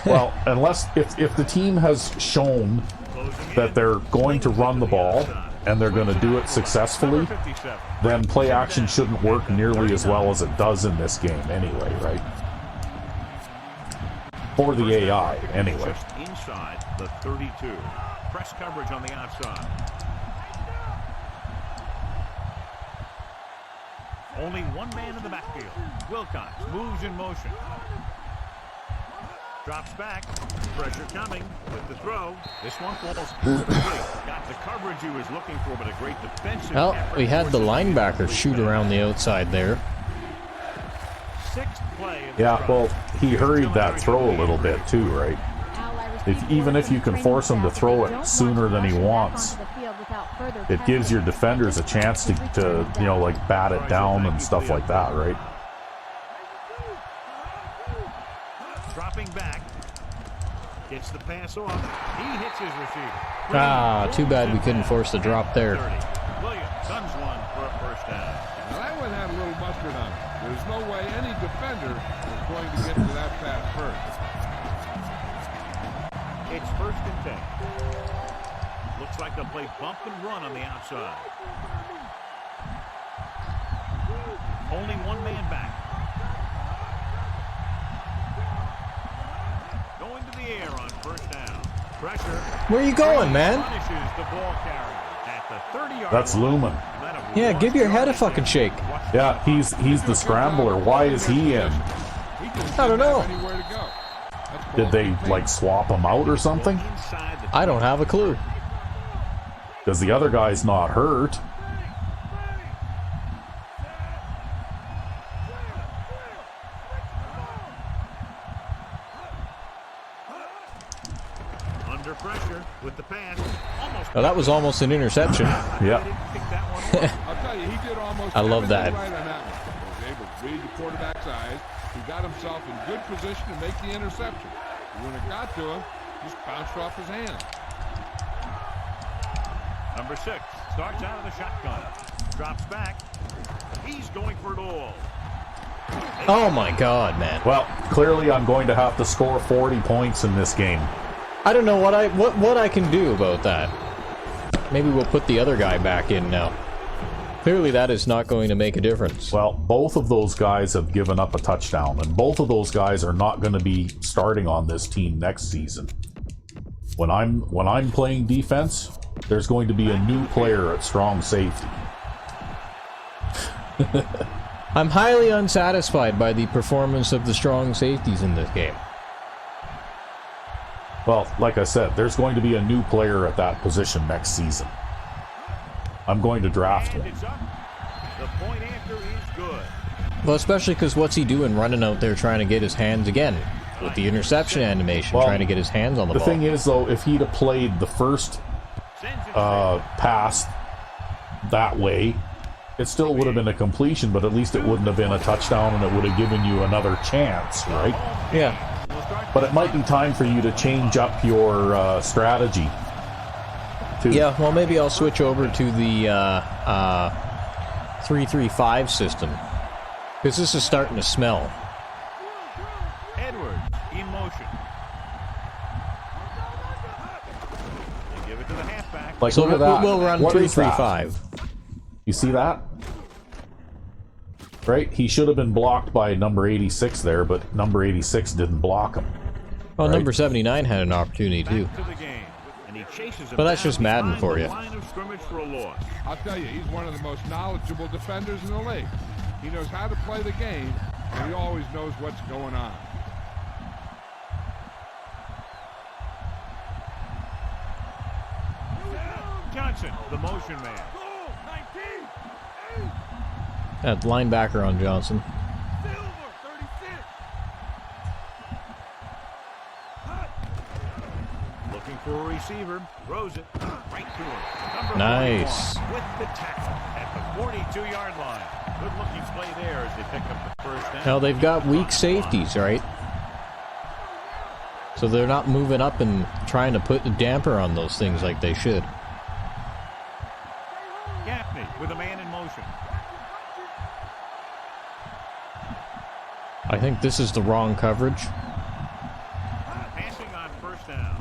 Well, unless if the team has shown that they're going to run the ball and they're going to do it successfully, then play action shouldn't work nearly as well as it does in this game anyway, right? For the AI, anyway. Inside the 32. Press coverage on the outside. Only one man in the backfield. Wilcox moves in motion. Drops back. Pressure coming with the throw. This one falls complete. Got the coverage he was looking for, but a great defensive. Well, we had the linebacker shoot around the outside there. 6th play. Yeah, well, he hurried that throw a little bit too, right? Even if you can force him to throw it sooner than he wants, without further it gives your testing. defenders a chance to you know, like bat it down and stuff like that, right? Dropping back. Gets the pass off. He hits his receiver. Ah, too bad we couldn't force the drop there. Williams guns one for a first down. Now, that one had a little mustard on it. There's no way any defender is going to get to that pass first. It's 1st and 10. Looks like they'll play bump and run on the outside. Only one man back. Going to the air on 1st down. Pressure. Where are you going, man? Punishes the ball carrier at the 30-yard That's line. Lumen. Yeah, give your head a fucking shake. Yeah, he's the scrambler. Why is he in? I don't know. Anywhere to go. That's Did they like swap him out or something? I don't have a clue. Because the other guy's not hurt. Under pressure with the pass. Almost. Now, that was almost an interception. Yeah. Pick that one off. I'll tell you, he did almost I love everything that. right on that one. He was able to read the quarterback's eyes. He got himself in good position to make the interception. When it got to him, just bounced off his hand. Number 6 starts out of the shotgun. Drops back. He's going for it all. Oh my god, man. Well, clearly I'm going to have to score 40 points in this game. I don't know what I can do about that. Maybe we'll put the other guy back in now. Clearly that is not going to make a difference. Well, both of those guys have given up a touchdown, and both of those guys are not going to be starting on this team next season. When I'm playing defense, there's going to be a new player at strong safety. I'm highly unsatisfied by the performance of the strong safeties in this game. Well, like I said, there's going to be a new player at that position next season. I'm going to draft And one. it's up. The point after is good. Well, especially because what's he doing running out there trying to get his hands again? With the interception animation, Well, trying to get his hands on the The ball. thing is, though, if he'd have played the first Sends it pass that way, it still would have been a completion, but at least it wouldn't have been a touchdown, and it would have given you another chance, right? Yeah. But it might be time for you to change up your strategy. Yeah, well, maybe I'll switch over to the 3-3-5 system. Because this is starting to smell. Edwards in motion. They give it to the halfback. Like, So look at that. we'll run What is that? 3-3-5. You see that? Right? He should have been blocked by number 86 there, but number 86 didn't block him. Well, Right. number 79 had an opportunity too. Back to the game. And he chases him But that's down just Madden behind for the you. line of scrimmage for a loss. I'll tell you, he's one of the most knowledgeable defenders in the league. He knows how to play the game, and he always knows what's going on. Johnson, the motion man. That linebacker on Johnson. Looking for a receiver. Throws it right to him. Number Nice. 41 with the tackle at the 42-yard line. Good looking play there as they pick up the first down. Now, they've got weak safeties, right? So they're not moving up and trying to put a damper on those things like they should. Gaffney with a man in motion. I think this is the wrong coverage. Passing on first down.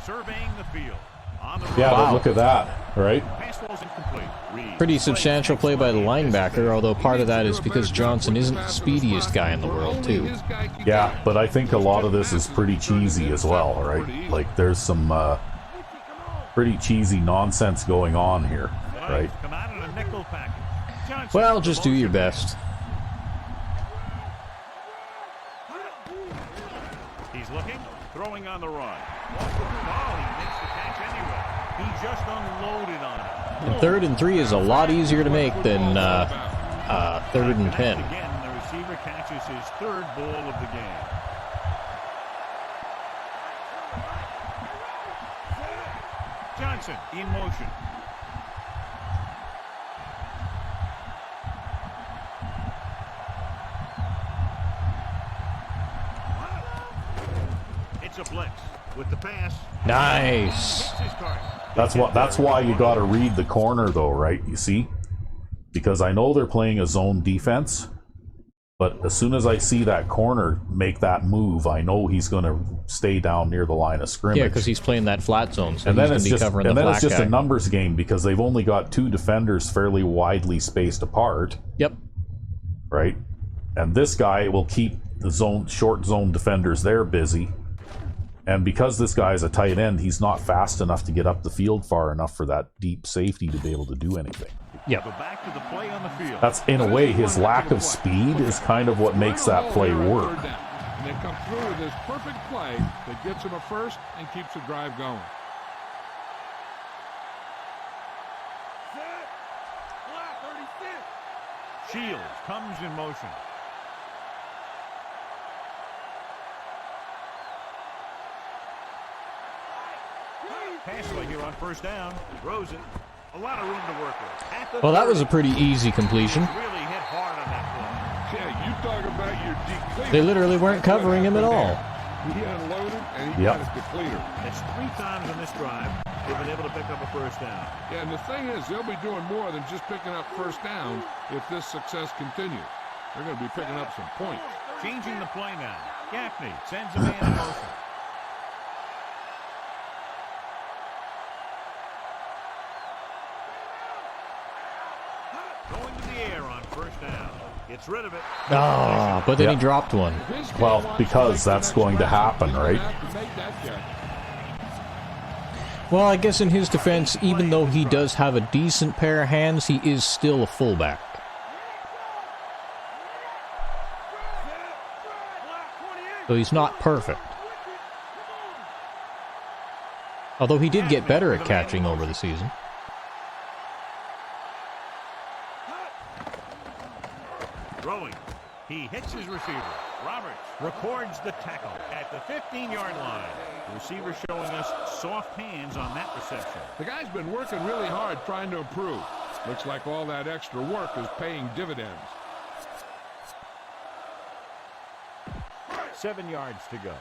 Surveying the field. On the Yeah, Wow. but look at that, right? Pass was incomplete. Reed. Pretty substantial play by the linebacker, although part of that is because Johnson isn't the speediest guy in the world, too. Yeah, but I think a lot of this is pretty cheesy as well, right? Like, there's some pretty cheesy nonsense going on here, right? Come out in a nickel package. Johnson, Well, just do your best. He's looking, throwing on the run. Oh, he makes the catch anyway. He just unloaded on it. And 3rd and 3 is a lot easier to make than 3rd and 10. Again, the receiver catches his 3rd ball of the game. Johnson in motion. blitz with the pass. Nice. Hits his target. That's why you got to read the corner, though, right? You see? Because I know they're playing a zone defense, but as soon as I see that corner make that move, I know he's going to stay down near the line of scrimmage. Yeah, because he's playing that flat zone, so and he's then going it's to be just, covering and the then flat it's just guy. a numbers game because they've only got 2 defenders fairly widely spaced apart. Yep. Right? And this guy will keep the short zone defenders there busy. And because this guy is a tight end, he's not fast enough to get up the field far enough for that deep safety to be able to do anything. Yep. Go back to the play on the field. That's, in a way, his lack of speed is kind of what makes that play work. And they come through with this perfect play that gets him a first and keeps the drive going. Shields comes in motion. Pass play here on first down. Throws it. A lot of room to work with. Well, that was a pretty easy completion. Really hit hard on that play. Yeah, you talk about your depleter. They literally weren't covering him at all. He unloaded and he got his depleter. It's 3 times on this drive they've been able to pick up a first down. Yeah, and the thing is, they'll be doing more than just picking up first downs if this success continues. They're going to be picking up some points. Changing the play now. Gaffney sends a man in motion. Going to the air on first down. Gets rid of it. Ah, but then he dropped one. Well, because that's going to happen, right? Well, I guess in his defense, even though he does have a decent pair of hands, he is still a fullback. So he's not perfect. Although he did get better at catching over the season. Throwing. He hits his receiver. Roberts records the tackle at the 15-yard line. The receiver showing us soft hands on that reception. The guy's been working really hard trying to improve. Looks like all that extra work is paying dividends. 7 yards to go.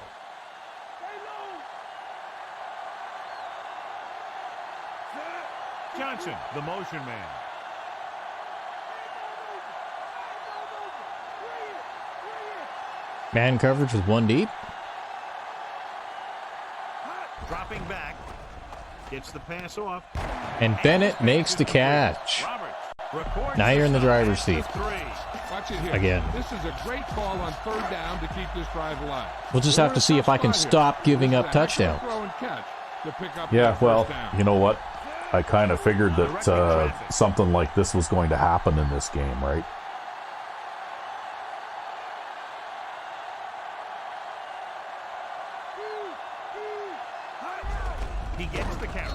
Johnson, the motion man. Man coverage with 1 deep. Dropping back. Gets the pass off. And Bennett makes the catch. Now you're in the driver's seat. Watch it here. Again. This is a great call on third down to keep this drive alive. We'll just have to see if I can stop giving up touchdowns. Yeah, well, you know what? I kind of figured that something like this was going to happen in this game, right? He gets the carry.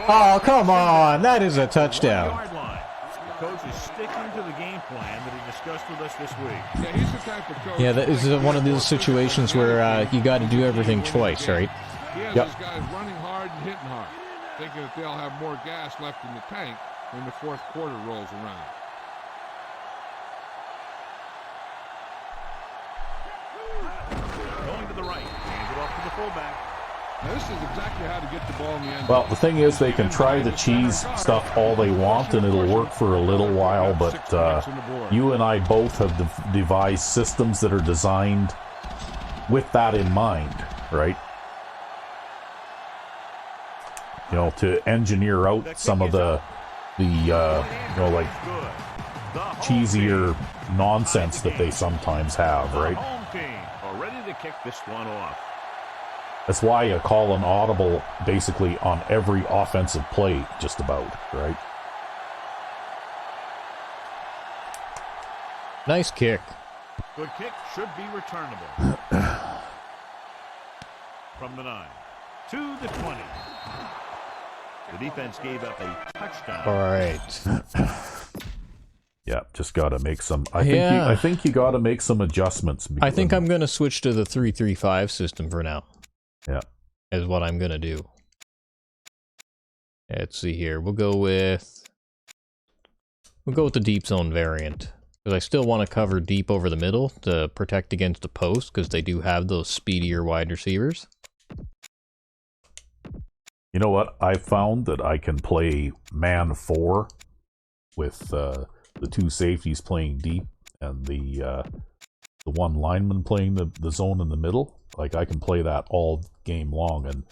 Oh, come on. That is a touchdown. The coach is sticking to the game plan that he discussed with us this week. Yeah, he's the type of coach. Yeah, that is one of those situations where you got to do everything twice, right? He has his guys running hard and hitting hard, thinking that they'll have more gas left in the tank when the fourth quarter rolls around. Going to the right. Hands it off to the fullback. Now, this is exactly how to get the ball in the end. Well, the thing is, they can try the cheese stuff all they want, and it'll work for a little while, but you and I both have devised systems that are designed with that in mind, right? You know, to engineer out some of the like cheesier nonsense that they sometimes have, right? Home team are ready to kick this one off. That's why I call an audible basically on every offensive play, just about, right? Nice kick. Good kick should be returnable. From the 9 to the 20. The defense gave up a touchdown. All right. Yeah, just got to make some. I think you got to make some adjustments. I think I'm going to switch to the 3-3-5 system for now. Yeah, is what I'm going to do. Let's see here. We'll go with the deep zone variant. Because I still want to cover deep over the middle to protect against the post, because they do have those speedier wide receivers. You know what? I found that I can play man 4 with the 2 safeties playing deep and the 1 lineman playing the zone in the middle. Like, I can play that all game long, and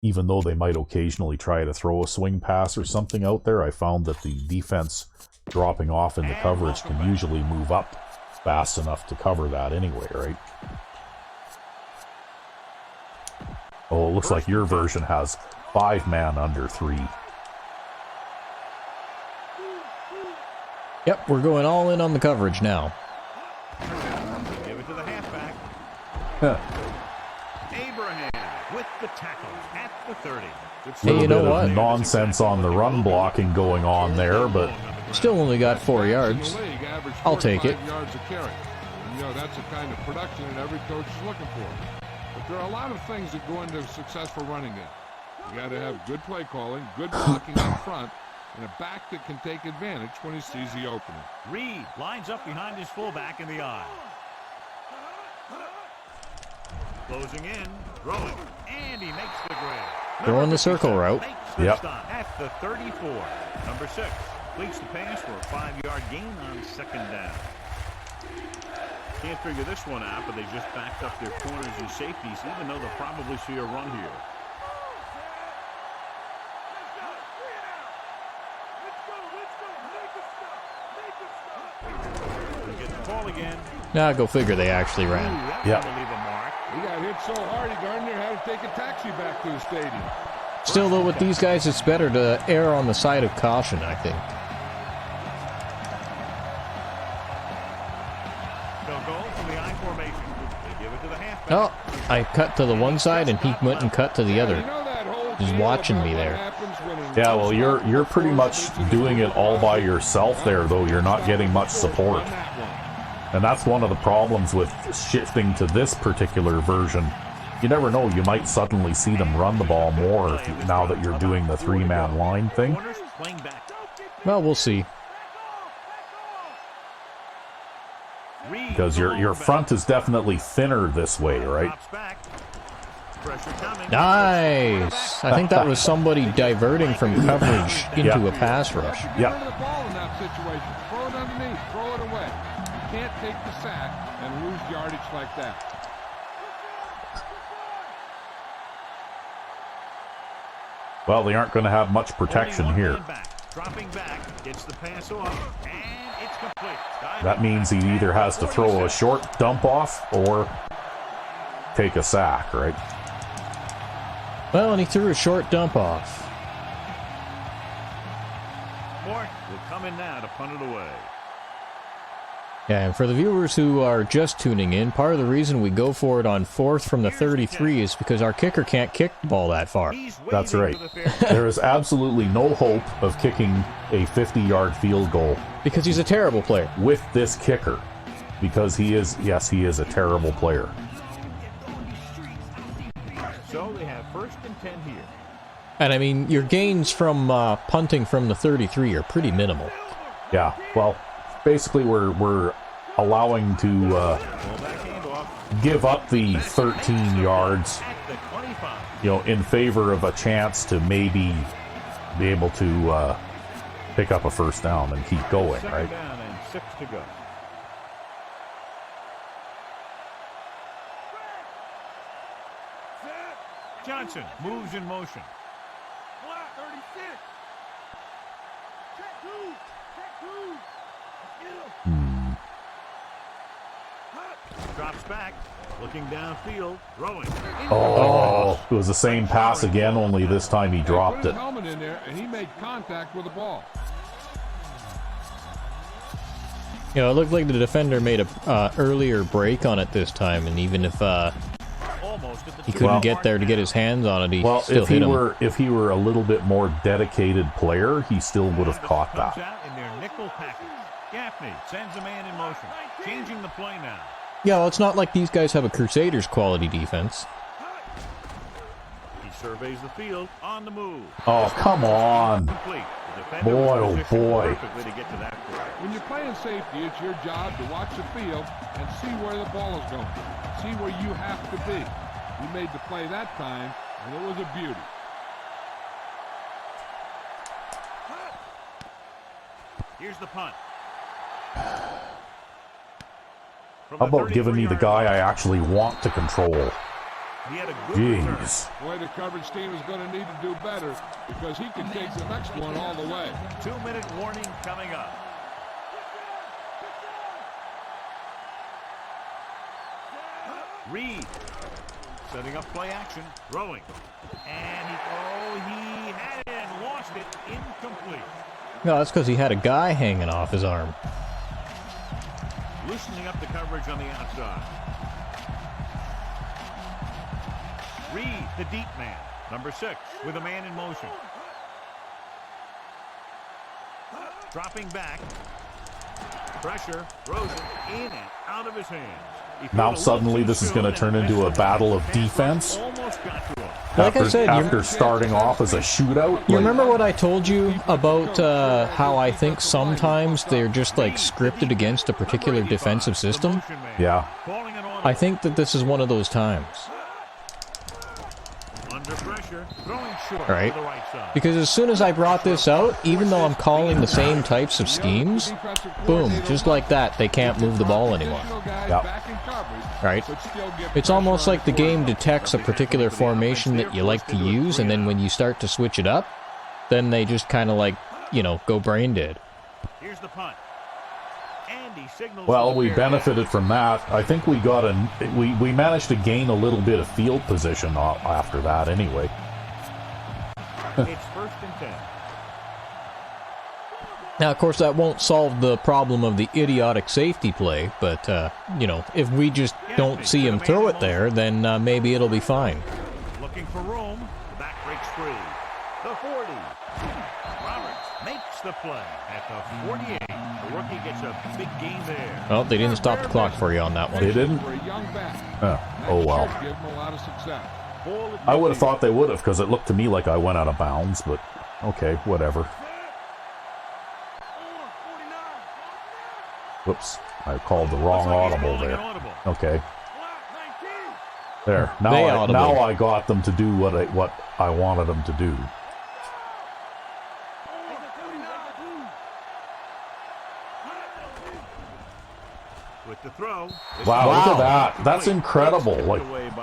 even though they might occasionally try to throw a swing pass or something out there, I found that the defense dropping off into coverage can usually move up fast enough to cover that anyway, right? Oh, it looks like your version has 5-man under 3. Yep, we're going all in on the coverage now. Give it to the halfback. Abraham with the tackle at the 30. Hey, you know bit what? of nonsense on the run blocking going on there, but Still only got 4 yards. I'll take it. Yards a carry. And, you know, that's the kind of production that every coach is looking for. But there are a lot of things that go into a successful running game. You got to have good play calling, good blocking up front, and a back that can take advantage when he sees the opening. Reed lines up behind his fullback in the eye. Closing in, throwing, and he makes the grab. Throwing the circle route. Yep. Stop at the 34. Number 6 completes the pass for a 5-yard gain on 2nd down. Can't figure this one out, but they just backed up their corners and safeties, even though they'll probably see a run here. Ball again. Now go figure they actually ran. Yeah. He got hit so hard, he darn near had to take a taxi back to the stadium. Still, though, with these guys, it's better to err on the side of caution, I think. They'll go from the I formation. They give it to the halfback. Oh, I cut to the one side and he went and cut to the other. You know that whole He's deal watching about me what there. happens when a yeah, well, you're pretty much doing it all by yourself there, though. You're not getting much support. on that one. And that's one of the problems with shifting to this particular version. You never know, you might suddenly see them run the ball more now that you're doing the 3-man line thing. Corners playing back. Well, we'll see. Reed Because your front is definitely thinner this way, right? drops back. Pressure coming. Nice! I think that was somebody diverting from coverage into Yeah. a pass rush. Get Yep. rid of the ball in that situation. Throw it underneath. Throw it away. You can't take the sack and lose yardage like that. Well, they aren't going to have much protection Only one here. man back. Dropping back, gets the pass off, and it's complete. That means he either has to throw a short dump off or take a sack, right? Well, and he threw a short dump off. Mort will come in now to punt it away. Yeah, and for the viewers who are just tuning in, part of the reason we go for it on 4th from the 33 is because our kicker can't kick the ball that far. That's Waving right. for the fair. There is absolutely no hope of kicking a 50-yard field goal Because he's a terrible player. with this kicker. Because he is, yes, he is a terrible player. So they have 1st and 10 here. And I mean, your gains from punting from the 33 are pretty minimal. Yeah, well, basically we're allowing to Fullback handoff give up the 13 yards, at the 25. you know, in favor of a chance to maybe be able to pick up a first down and keep going, 2nd right? down and 6 to go. Johnson moves in motion. Drops back, looking downfield, throwing. Oh, it was the same pass again, only this time he dropped Put his it. helmet in there, and he made contact with the ball. You know, it looked like the defender made a earlier break on it this time, and even if Almost at the he couldn't get there to get his hands on it, he Well, still hit him. if he were a little bit more dedicated player, he still would have caught Comes that. out in their nickel package. Gaffney sends a man in motion, changing the play now. Yeah, well, it's not like these guys have a Crusaders quality defense. He surveys the field on the move. Oh, come on. Complete. The defender Boy, was oh, positioned boy. perfectly to get to that play. When you're playing safety, it's your job to watch the field and see where the ball is going. See where you have to be. We made the play that time, and it was a beauty. Here's the punt. How about giving me the guy I actually want to control? He had a good return. Jeez. Boy, the coverage team is going to need to do better because he can take the next one all the way. 2-minute warning coming up. Reed setting up play action, throwing, and he had it and lost it, incomplete. No, that's because he had a guy hanging off his arm. Loosening up the coverage on the outside. Reed, the deep man, number 6, with a man in motion. Dropping back. Pressure, throws it in and out of his hands. Now suddenly this is going to turn into a battle of defense. Almost got to him. Like I said, after starting off as a shootout. You remember what I told you about how I think sometimes they're just like scripted against a particular defensive system? Yeah. I think that this is one of those times. Under pressure, throwing short Right. to the right side. Because as soon as I brought this out, even though I'm calling the same types of schemes, boom, just like that, they can't move the ball anymore. Right? It's almost like the game detects a particular formation that you like to use, and then when you start to switch it up, then they just kind of like, you know, go brain dead. Here's the punt. Andy signals. Well, we benefited from that. I think we got we managed to gain a little bit of field position after that anyway. It's 1st and 10. Now, of course, that won't solve the problem of the idiotic safety play, but, you know, if we just don't see him throw it there, then maybe it'll be fine. Looking for room. The back breaks free. The 40. Roberts makes the play at the 48. The rookie gets a big gain there. Well, they didn't stop the clock for you on that one. They didn't? For a young back. Oh, well. That should give him a lot of success. I would have thought they would have, because it looked to me like I went out of bounds, but okay, whatever. Whoops, I called the wrong audible there. Okay. There. Now I got them to do what I wanted them to do. With the throw. Wow, look at that. That's incredible. Like,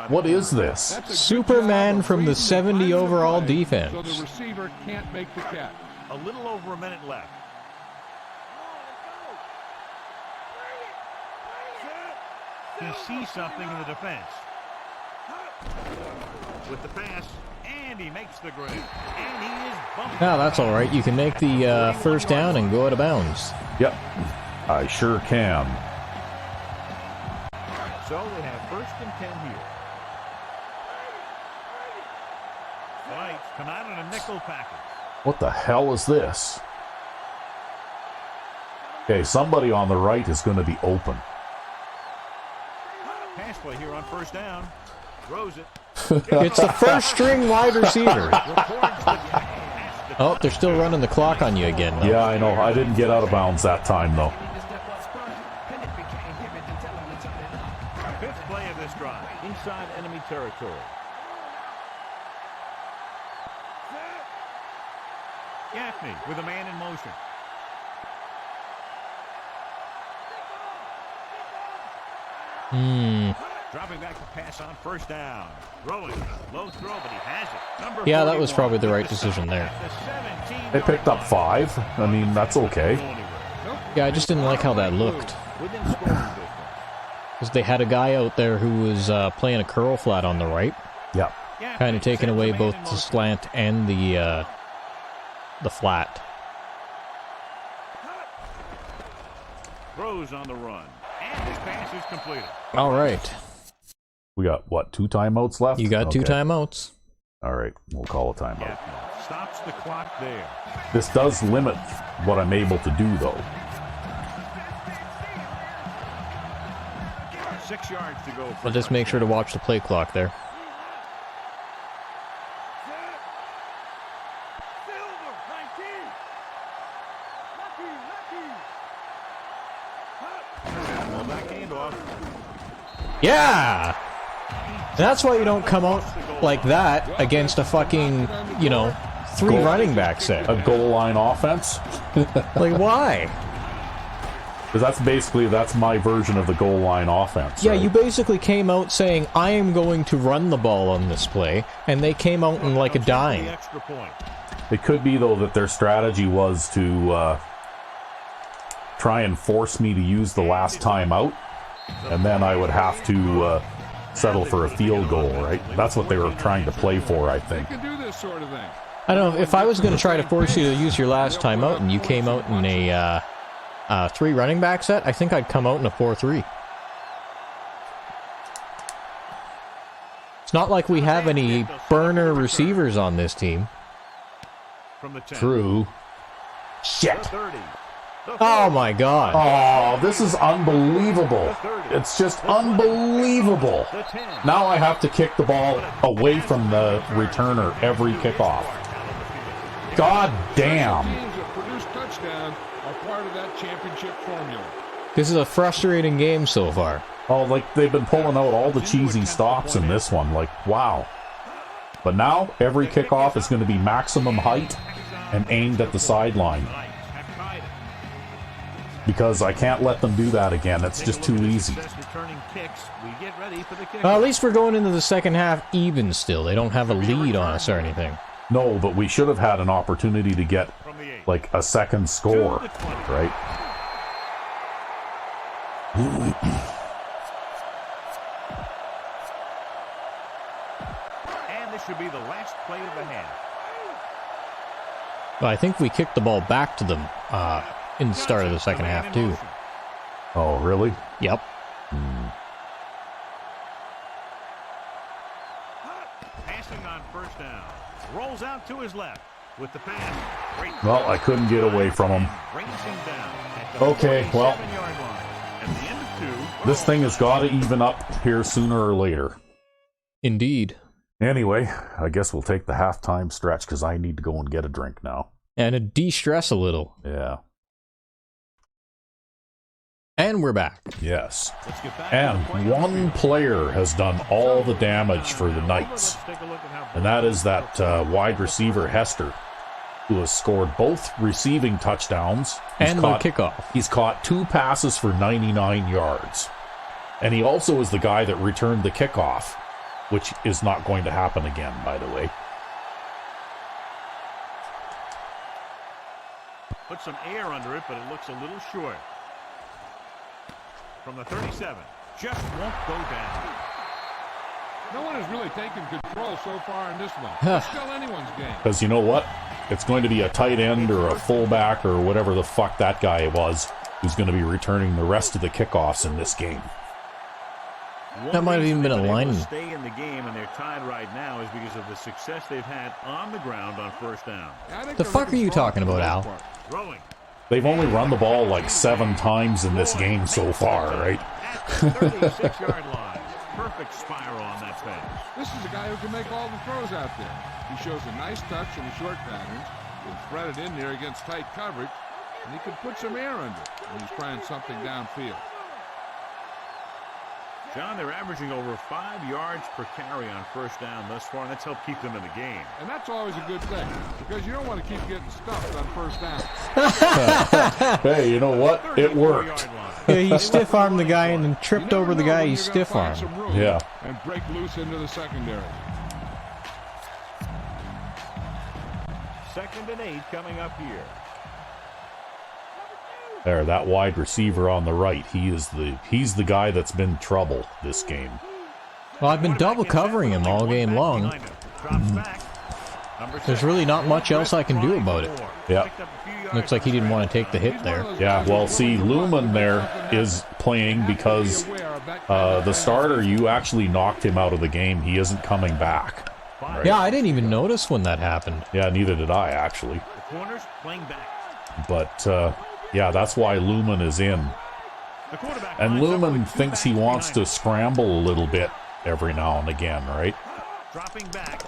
what is this? Superman from the 70 overall defense. So the receiver can't make the catch. A little over a minute left. He sees something in the defense. With the pass, and he makes the grab. And he is bumped. Now, that's all right. You can make the first down and go out of bounds. Yep, I sure can. So they have 1st and 10 here. Lights come out in a nickel package. What the hell is this? Okay, somebody on the right is going to be open. Pass play here on 1st down. Throws it. It's the first string wide receiver. Records the Oh, they're still running the clock on you again, though. Yeah, I know. I didn't get out of bounds that time, though. 5th play of this drive. Inside enemy territory. Gaffney with a man in motion. Dropping back to pass on 1st down. Throwing. Low throw, but he has it. Number Yeah, that was 41 probably the with right decision there. at the 17 They picked up 5. I mean, that's okay. Yeah, I just didn't like how that looked. Within scoring distance. Because they had a guy out there who was playing a curl flat on the right. Yeah. Kind of taking away both the slant and the flat. Throws on the run. And his pass is completed. All right. We got, what, 2 timeouts left? You got 2 Okay. timeouts. All right, we'll call a timeout. Gaffney stops the clock there. This does limit what I'm able to do, though. 6 yards to go. But just make sure to watch the play clock there. Yeah! That's why you don't come out like that against a fucking, you know, three running back set. A goal line offense? Like, why? Because that's my version of the goal line offense. Yeah, right? you basically came out saying, I am going to run the ball on this play, and they came out in like a dime. It could be, though, that their strategy was to try and force me to use the last time out, and then I would have to settle for a field goal, right? That's what they were trying to play for, I think. They can do this sort of thing. I don't know, if I was going to try to force you to use your last time out and you came out in a three running back set, I think I'd come out in a 4-3. It's not like we have any burner receivers on this team. True. Shit. Oh my god. Oh, this is unbelievable. It's just unbelievable. Now I have to kick the ball away from the returner every kickoff. God damn. Teams that produce touchdown are part of that championship formula. This is a frustrating game so far. Oh, like they've been pulling out all the cheesy stops in this one. Like, wow. But now every kickoff is going to be maximum height and aimed at the sideline. Because I can't let them do that again. It's just too easy. Well, at least we're going into the second half even still. They don't have a lead on us or anything. No, but we should have had an opportunity to get, like, a second score, right? And this should be the last play of the half. Well, I think we kicked the ball back to them in the start of the second half, too. Oh, really? Yep. Passing on first down. Rolls out to his left with the pass. Great. Well, I couldn't get away from him. Brings him down at the Okay, well, 47-yard line. At the end of 2. this thing has got to even up here sooner or later. Indeed. Anyway, I guess we'll take the halftime stretch because I need to go and get a drink now. And to de-stress a little. Yeah. And we're back. Yes. And one player has done all the damage for the Knights. And that is that wide receiver, Hester, who has scored both receiving touchdowns. And the kickoff. He's caught 2 passes for 99 yards. And he also is the guy that returned the kickoff, which is not going to happen again, by the way. Put some air under it, but it looks a little short. From the 37, just won't go down. No one has really taken control so far in this one. It's still anyone's game. Because you know what? It's going to be a tight end or a fullback or whatever the fuck that guy was who's going to be returning the rest of the kickoffs in this game. That might have even been a lineman. Stay in the game and they're tied right now is because of the success they've had on the ground on first down. The fuck are you talking about, Al? Throwing. They've only run the ball like 7 times in this game so far, right? 36-yard line. Perfect spiral on that pass. This is a guy who can make all the throws out there. He shows a nice touch in the short patterns, can thread it in there against tight coverage, and he can put some air under it when he's trying something downfield. John, they're averaging over 5 yards per carry on first down thus far, and that's helped keep them in the game. And that's always a good thing, because you don't want to keep getting stuffed on first down. Hey, you know what? It worked. Yeah, he stiff-armed the guy and then tripped over the guy he stiff-armed. Yeah. And break loose into the secondary. 2nd and 8 coming up here. There, that wide receiver on the right, he's the guy that's been trouble this game. Well, I've been double covering him all game long. There's really not much else I can do about it. Yeah. Looks like he didn't want to take the hit there. Yeah, well, see, Lumen there is playing because the starter, you actually knocked him out of the game. He isn't coming back. Right? Yeah, I didn't even notice when that happened. Yeah, neither did I, actually. The corners playing back. But, yeah, that's why Lumen is in. And Lumen thinks he wants to scramble a little bit every now and again, right? Dropping back.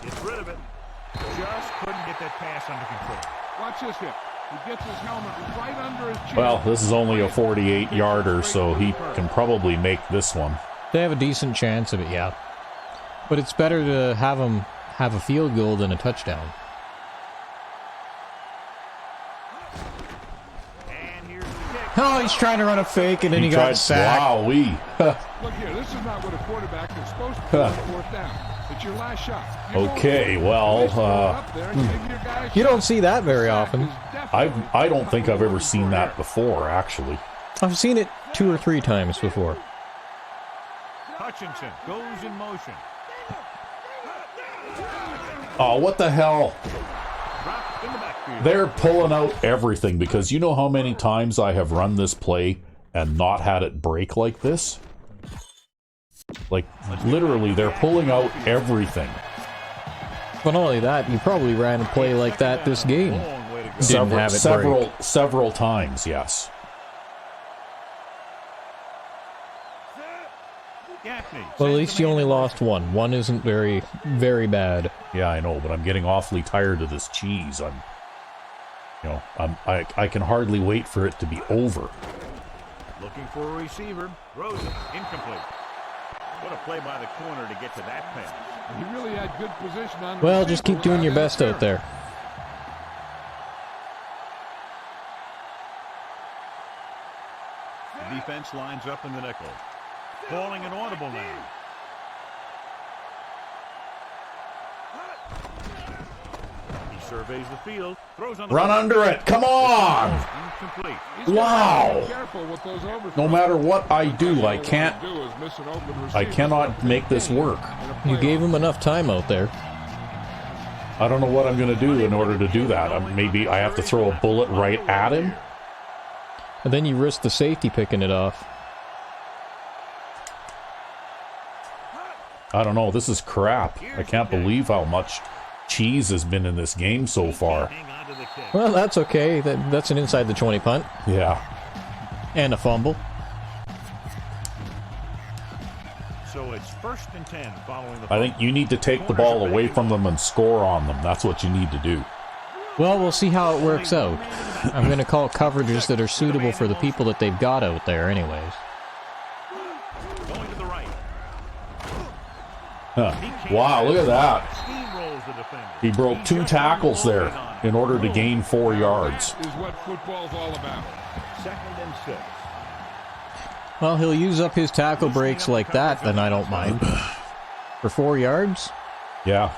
Gets rid of it. Just couldn't get that pass under control. Watch this hit. He gets his helmet right under his chin. Well, this is only a 48-yarder, so he can probably make this one. They have a decent chance of it, yeah. But it's better to have him have a field goal than a touchdown. And here's the kick. Oh, he's trying to run a fake, and then he got sacked. Wowee. Look here, this is not what a quarterback is supposed to do on fourth down. It's your last shot. Okay, well, You don't see that very often. I don't think I've ever seen that before, actually. I've seen it 2 or 3 times before. Hutchinson goes in motion. Oh, what the hell? Dropped in the backfield. They're pulling out everything, because you know how many times I have run this play and not had it break like this? Like, literally, they're pulling out everything. But not only that, you probably ran a play like that this game. Didn't have it break. Several times, yes. Well, at least you only lost one. One isn't very, very bad. Yeah, I know, but I'm getting awfully tired of this cheese. I can hardly wait for it to be over. Looking for a receiver. Throws it. Incomplete. What a play by the corner to get to that pass. He really had good position on the Well, just keep doing your best out there. The defense lines up in the nickel. Calling an audible now. He surveys the field. Throws on the Run under it. Come on. Incomplete. Wow. Careful with those overthrows. No matter what I do, I cannot make this work. You gave him enough time out there. I don't know what I'm going to do in order to do that. Maybe I have to throw a bullet right at him. And then you risk the safety picking it off. I don't know. This is crap. I can't believe how much cheese has been in this game so far. Well, that's okay. That's an inside the 20 punt. Yeah. And a fumble. So it's 1st and 10 following the I think you need to take the ball away from them and score on them. That's what you need to do. Well, we'll see how it works out. I'm going to call coverages that are suitable for the people that they've got out there anyways. Going to the right. Huh. Wow, look at that. He broke 2 tackles there in order to gain 4 yards. Is what football's all about. 2nd and 6. Well, he'll use up his tackle breaks like that, then I don't mind. For 4 yards? Yeah.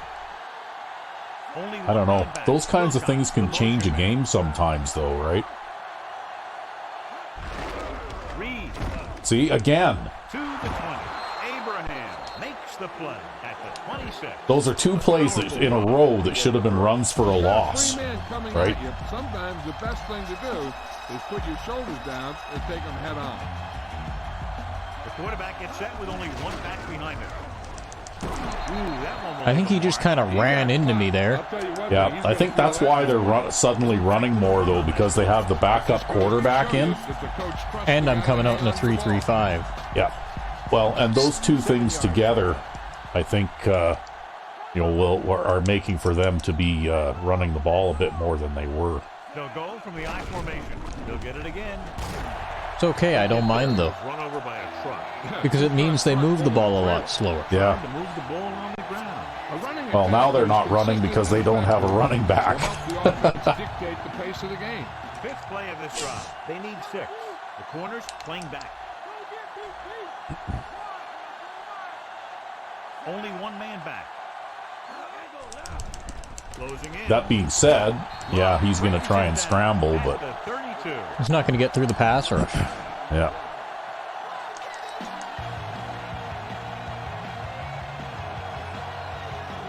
I don't know. Those kinds of things can change a game sometimes, though, right? See, again. To the 20. Abraham makes the play at the 26. Those are 2 plays in a row that should have been runs for a loss, right? Sometimes the best thing to do is put your shoulders down and take them head on. The quarterback gets set with only one back behind him. I think he just kind of ran into me there. Yeah, I think that's why they're suddenly running more, though, because they have the backup quarterback in. And I'm coming out in a 3-3-5. Yeah. Well, and those 2 things together, I think, are making for them to be running the ball a bit more than they were. They'll go from the I formation. They'll get it again. It's okay, I don't mind though. Run over by a truck. Because it means they move the ball a lot slower. Yeah. To move the ball on the ground. Well, now they're not running because they don't have a running back. Dictate the pace of the game. 5th play of this drive. They need 6. The corners playing back. Only one man back. Closing in. That being said, yeah, he's going to try and scramble, but he's not going to get through the pass rush. Yeah.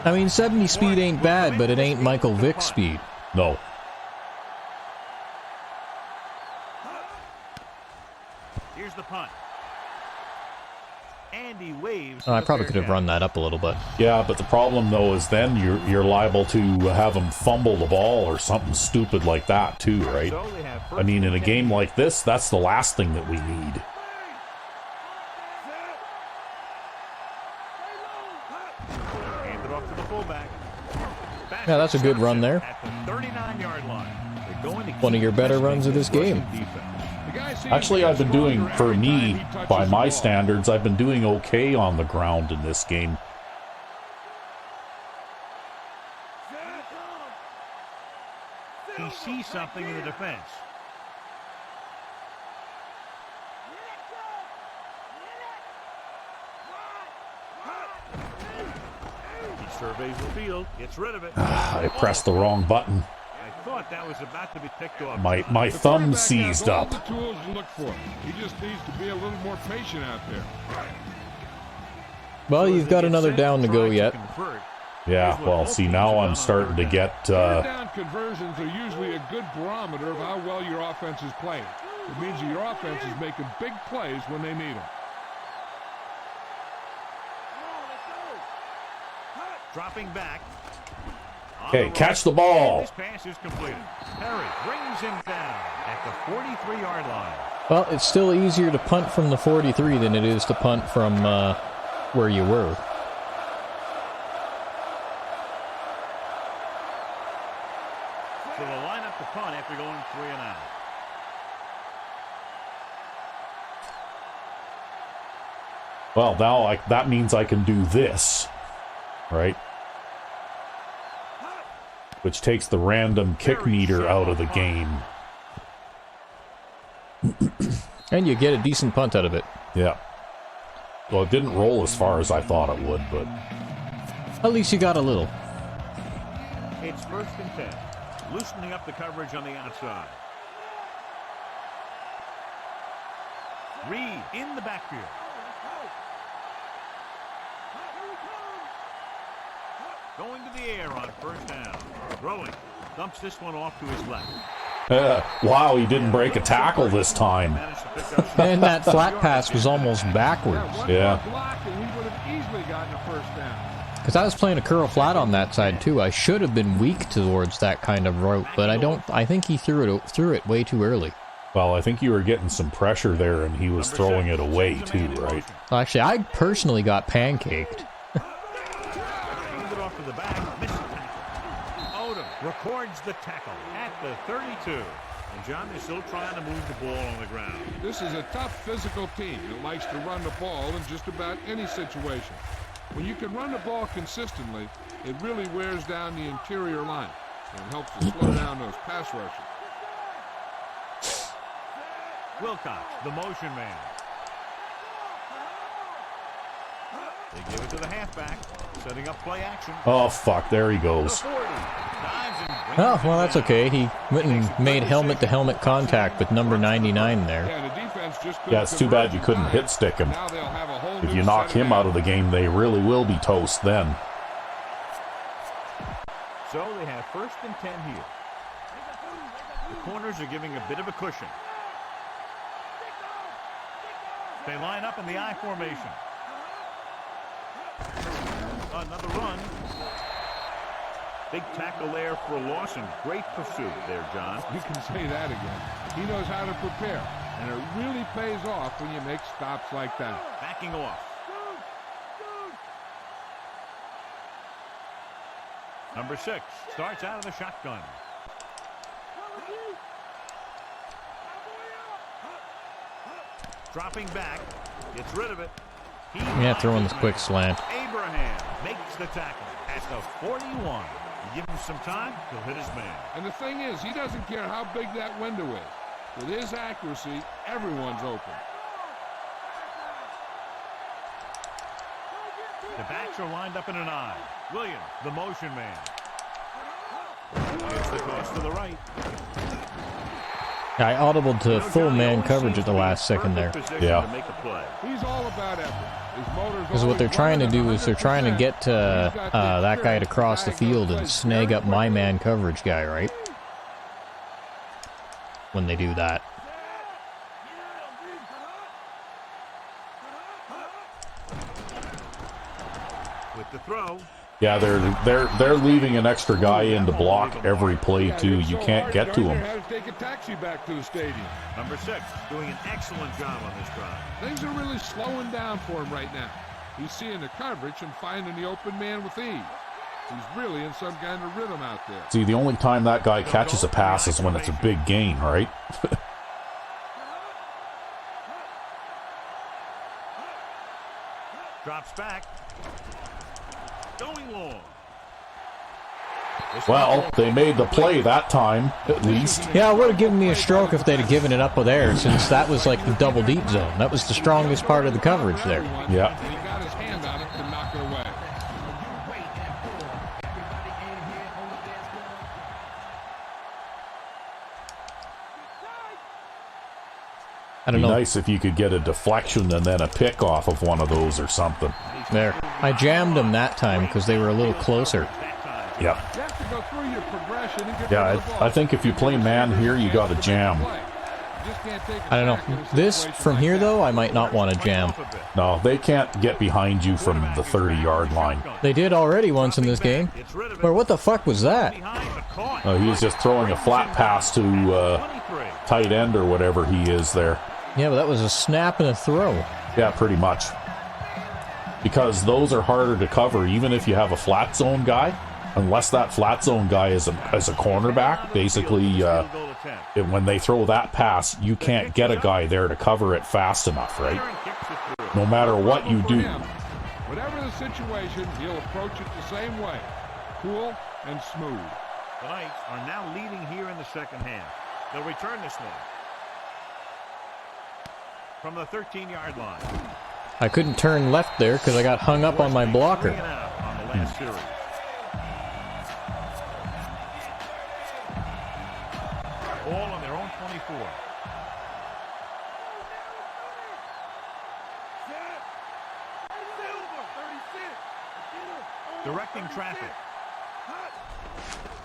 I mean, 70 speed ain't bad, but it ain't Michael Vick speed. No. Here's the punt. Andy waves. I probably could have run that up a little bit. Yeah, but the problem though is then you're liable to have him fumble the ball or something stupid like that too, right? I mean, in a game like this, that's the last thing that we need. Hand it off to the fullback. Yeah, that's a good run there. At the 39-yard line. They're going to One of your better runs of this game. Actually, I've been doing, for me, by my standards, I've been doing okay on the ground in this game. He sees something in the defense. He surveys the field, gets rid of it. I pressed the wrong button. I thought that was about to be picked off. My thumb seized up. The tools to look for. He just needs to be a little more patient out there. Well, you've got another down to go yet. Yeah, well, see, now I'm starting to get... Third down conversions are usually a good barometer of how well your offense is playing. It means that your offense is making big plays when they need them. Dropping back. Okay, catch the ball. This pass is completed. Perry brings him down at the 43-yard line. Well, it's still easier to punt from the 43 than it is to punt from where you were. So they'll line up the punt after going 3 and out. Well, now that means I can do this, right? Which takes the random kick meter out of the game. And you get a decent punt out of it. Yeah. Well, it didn't roll as far as I thought it would, but... At least you got a little. It's 1st and 10. Loosening up the coverage on the outside. Reed in the backfield. Going to the air on 1st down. Throwing. Dumps this one off to his left. Wow, he didn't break a tackle this time. And that flat pass was almost backwards. Yeah. Because I was playing a curl flat on that side too. I should have been weak towards that kind of route, but I think he threw it way too early. Well, I think you were getting some pressure there, and he was throwing it away too, right? Actually, I personally got pancaked. Off to the back, missed the tackle. Odom records the tackle at the 32. And John is still trying to move the ball on the ground. This is a tough physical team that likes to run the ball in just about any situation. When you can run the ball consistently, it really wears down the interior line. And it helps to slow down those pass rushers. Wilcox, the motion man. They give it to the halfback, setting up play action. Oh, fuck, there he goes. Oh, well, that's okay. He went and made helmet-to-helmet contact with number 99 there. Yeah, it's too bad you couldn't hit stick him. If you knock him out of the game, they really will be toast then. So they have 1st and 10 here. The corners are giving a bit of a cushion. They line up in the I formation. Another run. Big tackle there for Lawson. Great pursuit there, John. You can say that again. He knows how to prepare, and it really pays off when you make stops like that. Backing off. Number 6 starts out of the shotgun. Dropping back. Gets rid of it. Yeah, throwing this quick slant. Abraham makes the tackle at the 41. You give him some time, he'll hit his man. And the thing is, he doesn't care how big that window is. With his accuracy, everyone's open. The backs are lined up in an I. Williams, the motion man. Gets the toss to the right. I audibled to full man coverage at the last second there. Yeah. He's all about effort. Because what they're trying to do is they're trying to get that guy to cross the field and snag up my man coverage guy, right? When they do that. With the throw. Yeah, they're leaving an extra guy in to block every play too. You can't get to him. Had to take a taxi back to the stadium. Number 6 doing an excellent job on this drive. Things are really slowing down for him right now. He's seeing the coverage and finding the open man with ease. He's really in some kind of rhythm out there. See, the only time that guy catches a pass is when it's a big gain, right? Drops back. Going long. Well, they made the play that time, at least. Yeah, it would have given me a stroke if they'd have given it up with air, since that was like the double deep zone. That was the strongest part of the coverage there. Yeah. And he got his hand on it to knock it away. I don't know. Nice if you could get a deflection and then a pick off of one of those or something. There. I jammed them that time because they were a little closer. Yeah. You have to go through your progression and get Yeah, rid of the ball. I think if you play man here, you got to jam. You just can't take a I don't sack in know. a This, situation from like here that. though, I might not want to jam. No, they can't get behind you from the 30-yard line. They did already once in this game. Or what the fuck was that? He was just throwing a flat pass to tight end or whatever he is there. Yeah, but that was a snap and a throw. Yeah, pretty much. Because those are harder to cover, even if you have a flat zone guy. Unless that flat zone guy is a cornerback, basically, when they throw that pass, you can't get a guy there to cover it fast enough, right? No matter what you do. Whatever the situation, he'll approach it the same way. Cool and smooth. The Knights are now leading here in the second half. They'll return this one from the 13-yard line. I couldn't turn left there because I got hung up on my blocker. On the last series. All on their own 24. Directing traffic.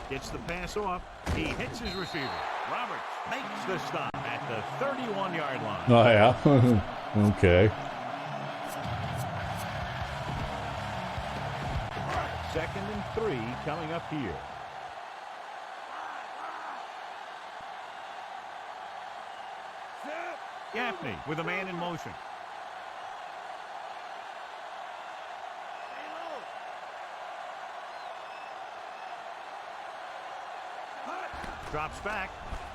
Gets the pass off. He hits his receiver. Roberts makes the stop at the 31-yard line. Oh, yeah? Okay. Second and 3 coming up here. Gaffney with a man in motion. Drops back,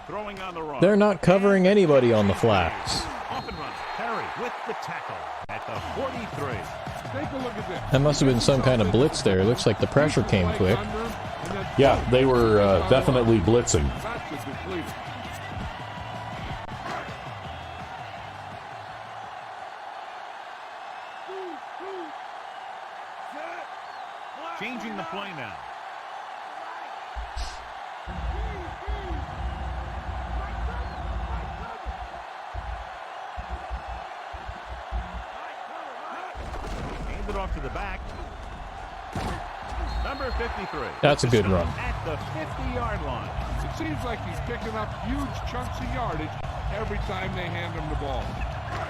throwing on the run. They're not covering anybody on the flats. Off and runs. Perry with the tackle at the 43. Take a look at this. That must have been some kind of blitz there. It looks like the pressure came quick. Yeah, they were definitely blitzing. That's a depleter. Changing the play now. Hand it off to the back. Number 53. That's a good run. At the 50-yard line. It seems like he's picking up huge chunks of yardage every time they hand him the ball.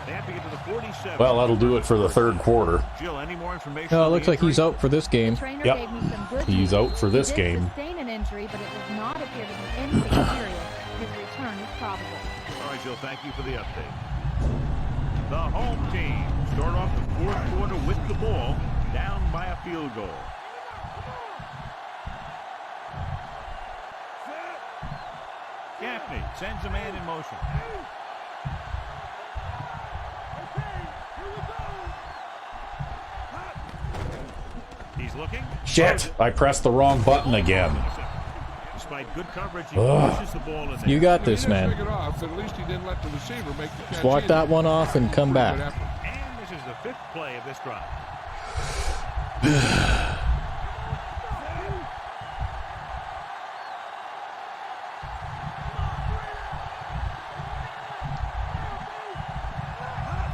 They have to get to the 47. Well, that'll do it for the third quarter. Jill, any more information? Oh, it looks like he's out for this game. Trainer Yep. gave me some good He's news. out for this He did game. sustain an injury, but it does not appear to be anything serious. His return is probable. All right, Jill, thank you for the update. The home team start off the fourth quarter with the ball, down by a field goal. Gaffney sends a man in motion. He's looking. Shit! I pressed the wrong button again. Despite good coverage, he pushes the ball in there. You got this, He didn't pick man. it off, but at least he didn't let the receiver make the catch. Just walk either. that one off and come Pretty good back. effort. And this is the fifth play of this drive.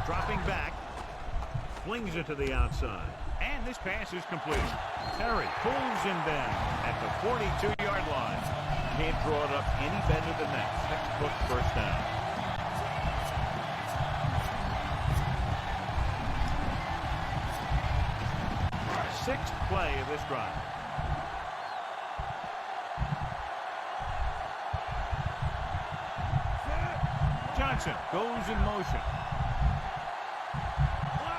Dropping back, flings it to the outside, and this pass is complete. Terry pulls him down at the 42-yard line. Can't draw it up any better than that. Textbook first down. Sixth play of this drive. Johnson goes in motion.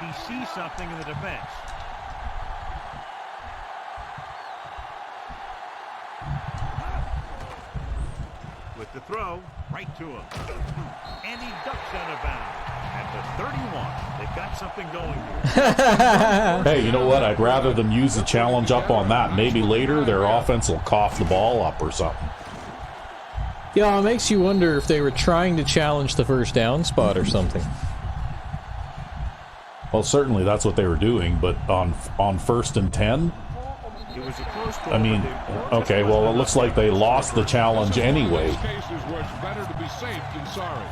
He sees something in the defense. with the throw, right to him. And he ducks out of bounds. At the 31, they've got something going here. Hey, you know what? I'd rather them use the challenge up on that. Maybe later their offense will cough the ball up or something. Yeah, it makes you wonder if they were trying to challenge the first down spot or something. Well, certainly that's what they were doing, but on 1st and 10? I mean, okay, well, it looks like they lost the challenge anyway. Cases where it's better to be safe than sorry.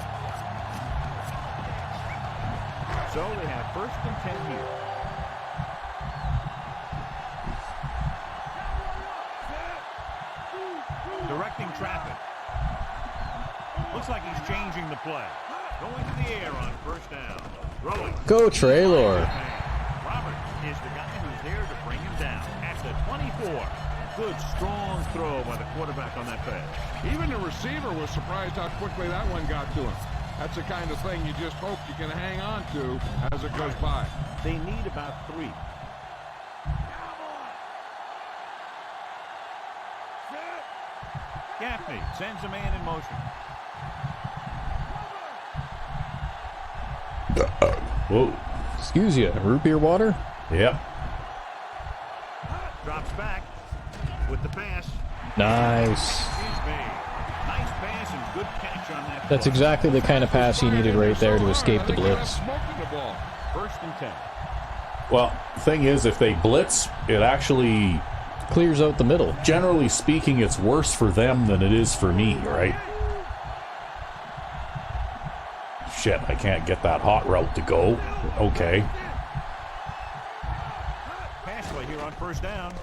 So they have 1st and 10 here. Directing traffic. Looks like he's changing the play. Going to the air on 1st down. Rolling. Go, Traylor. Roberts is the guy who's there to bring him down at the 24. Good, strong throw by the quarterback on that pass. Even the receiver was surprised how quickly that one got to him. That's the kind of thing you just hope you can hang on to as it goes by. They need about 3. Gaffney sends a man in motion. Whoa. Excuse you, root beer water? Yep. Drops back with the pass. Nice. He's made. Nice pass and good catch on that. That's exactly the kind of pass he needed right there to escape the blitz. 1st and 10. Well, the thing is, if they blitz, it actually... Clears out the middle. Generally speaking, it's worse for them than it is for me, right? Shit, I can't get that hot route to go. Okay. Pass play here on 1st down.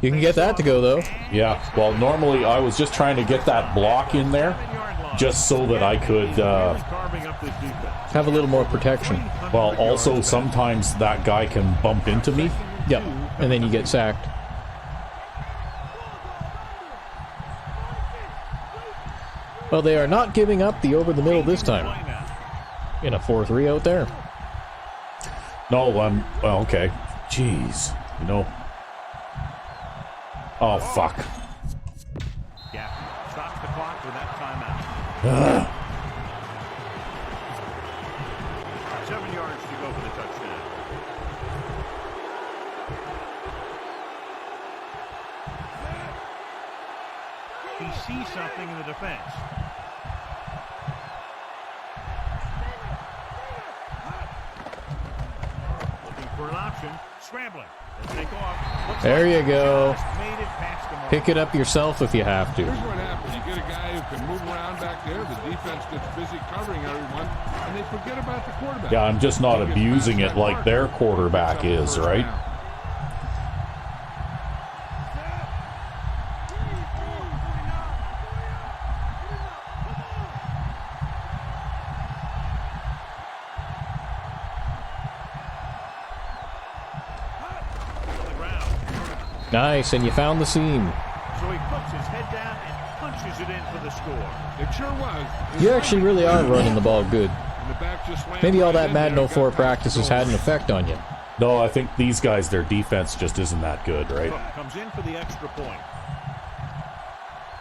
You can get that to go, though. Yeah, well, normally I was just trying to get that block in there just so that I could have a little more protection. Well, also sometimes that guy can bump into me. Yep, and then you get sacked. Well, they are not giving up the over the middle this time. In a 4-3 out there. No, well, okay. Jeez, you know. Oh, fuck. Yeah, stops the clock with that timeout. 7 yards to go for the touchdown. He sees something in the defense. Looking for an option. Scrambling. Let's take off. There you go. Pick it up yourself if you have to. Here's what happens. You get a guy who can move around back there. The defense gets busy covering everyone, and they forget about the quarterback. Yeah, I'm just not abusing it like their quarterback is, right? Nice, and you found the seam. So he puts his head down and punches it in for the score. It sure was. You actually really are running the ball good. Maybe all that Madden 04 practice has had an effect on you. No, I think these guys, their defense just isn't that good, right? Comes in for the extra point.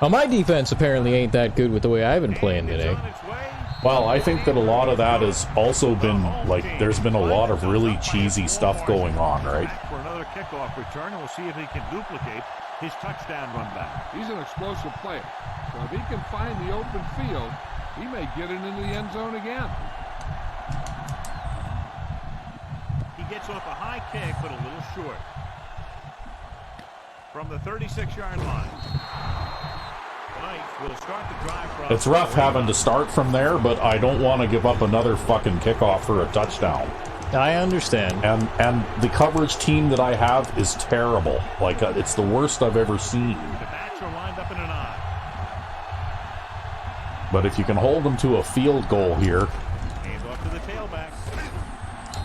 Well, my defense apparently ain't that good with the way I've been playing today. Well, I think that a lot of that has also been, like, there's been a lot of really cheesy stuff going on, right? For another kickoff return, and we'll see if he can duplicate his touchdown run back. He's an explosive player. So if he can find the open field, he may get it into the end zone again. He gets off a high kick, but a little short. From the 36-yard line. Will start the drive from It's rough having to start from there, but I don't want to give up another fucking kickoff for a touchdown. I understand. And the coverage team that I have is terrible. Like, it's the worst I've ever seen. The backs are lined up in an eye. But if you can hold them to a field goal here. Hands off to the tailback.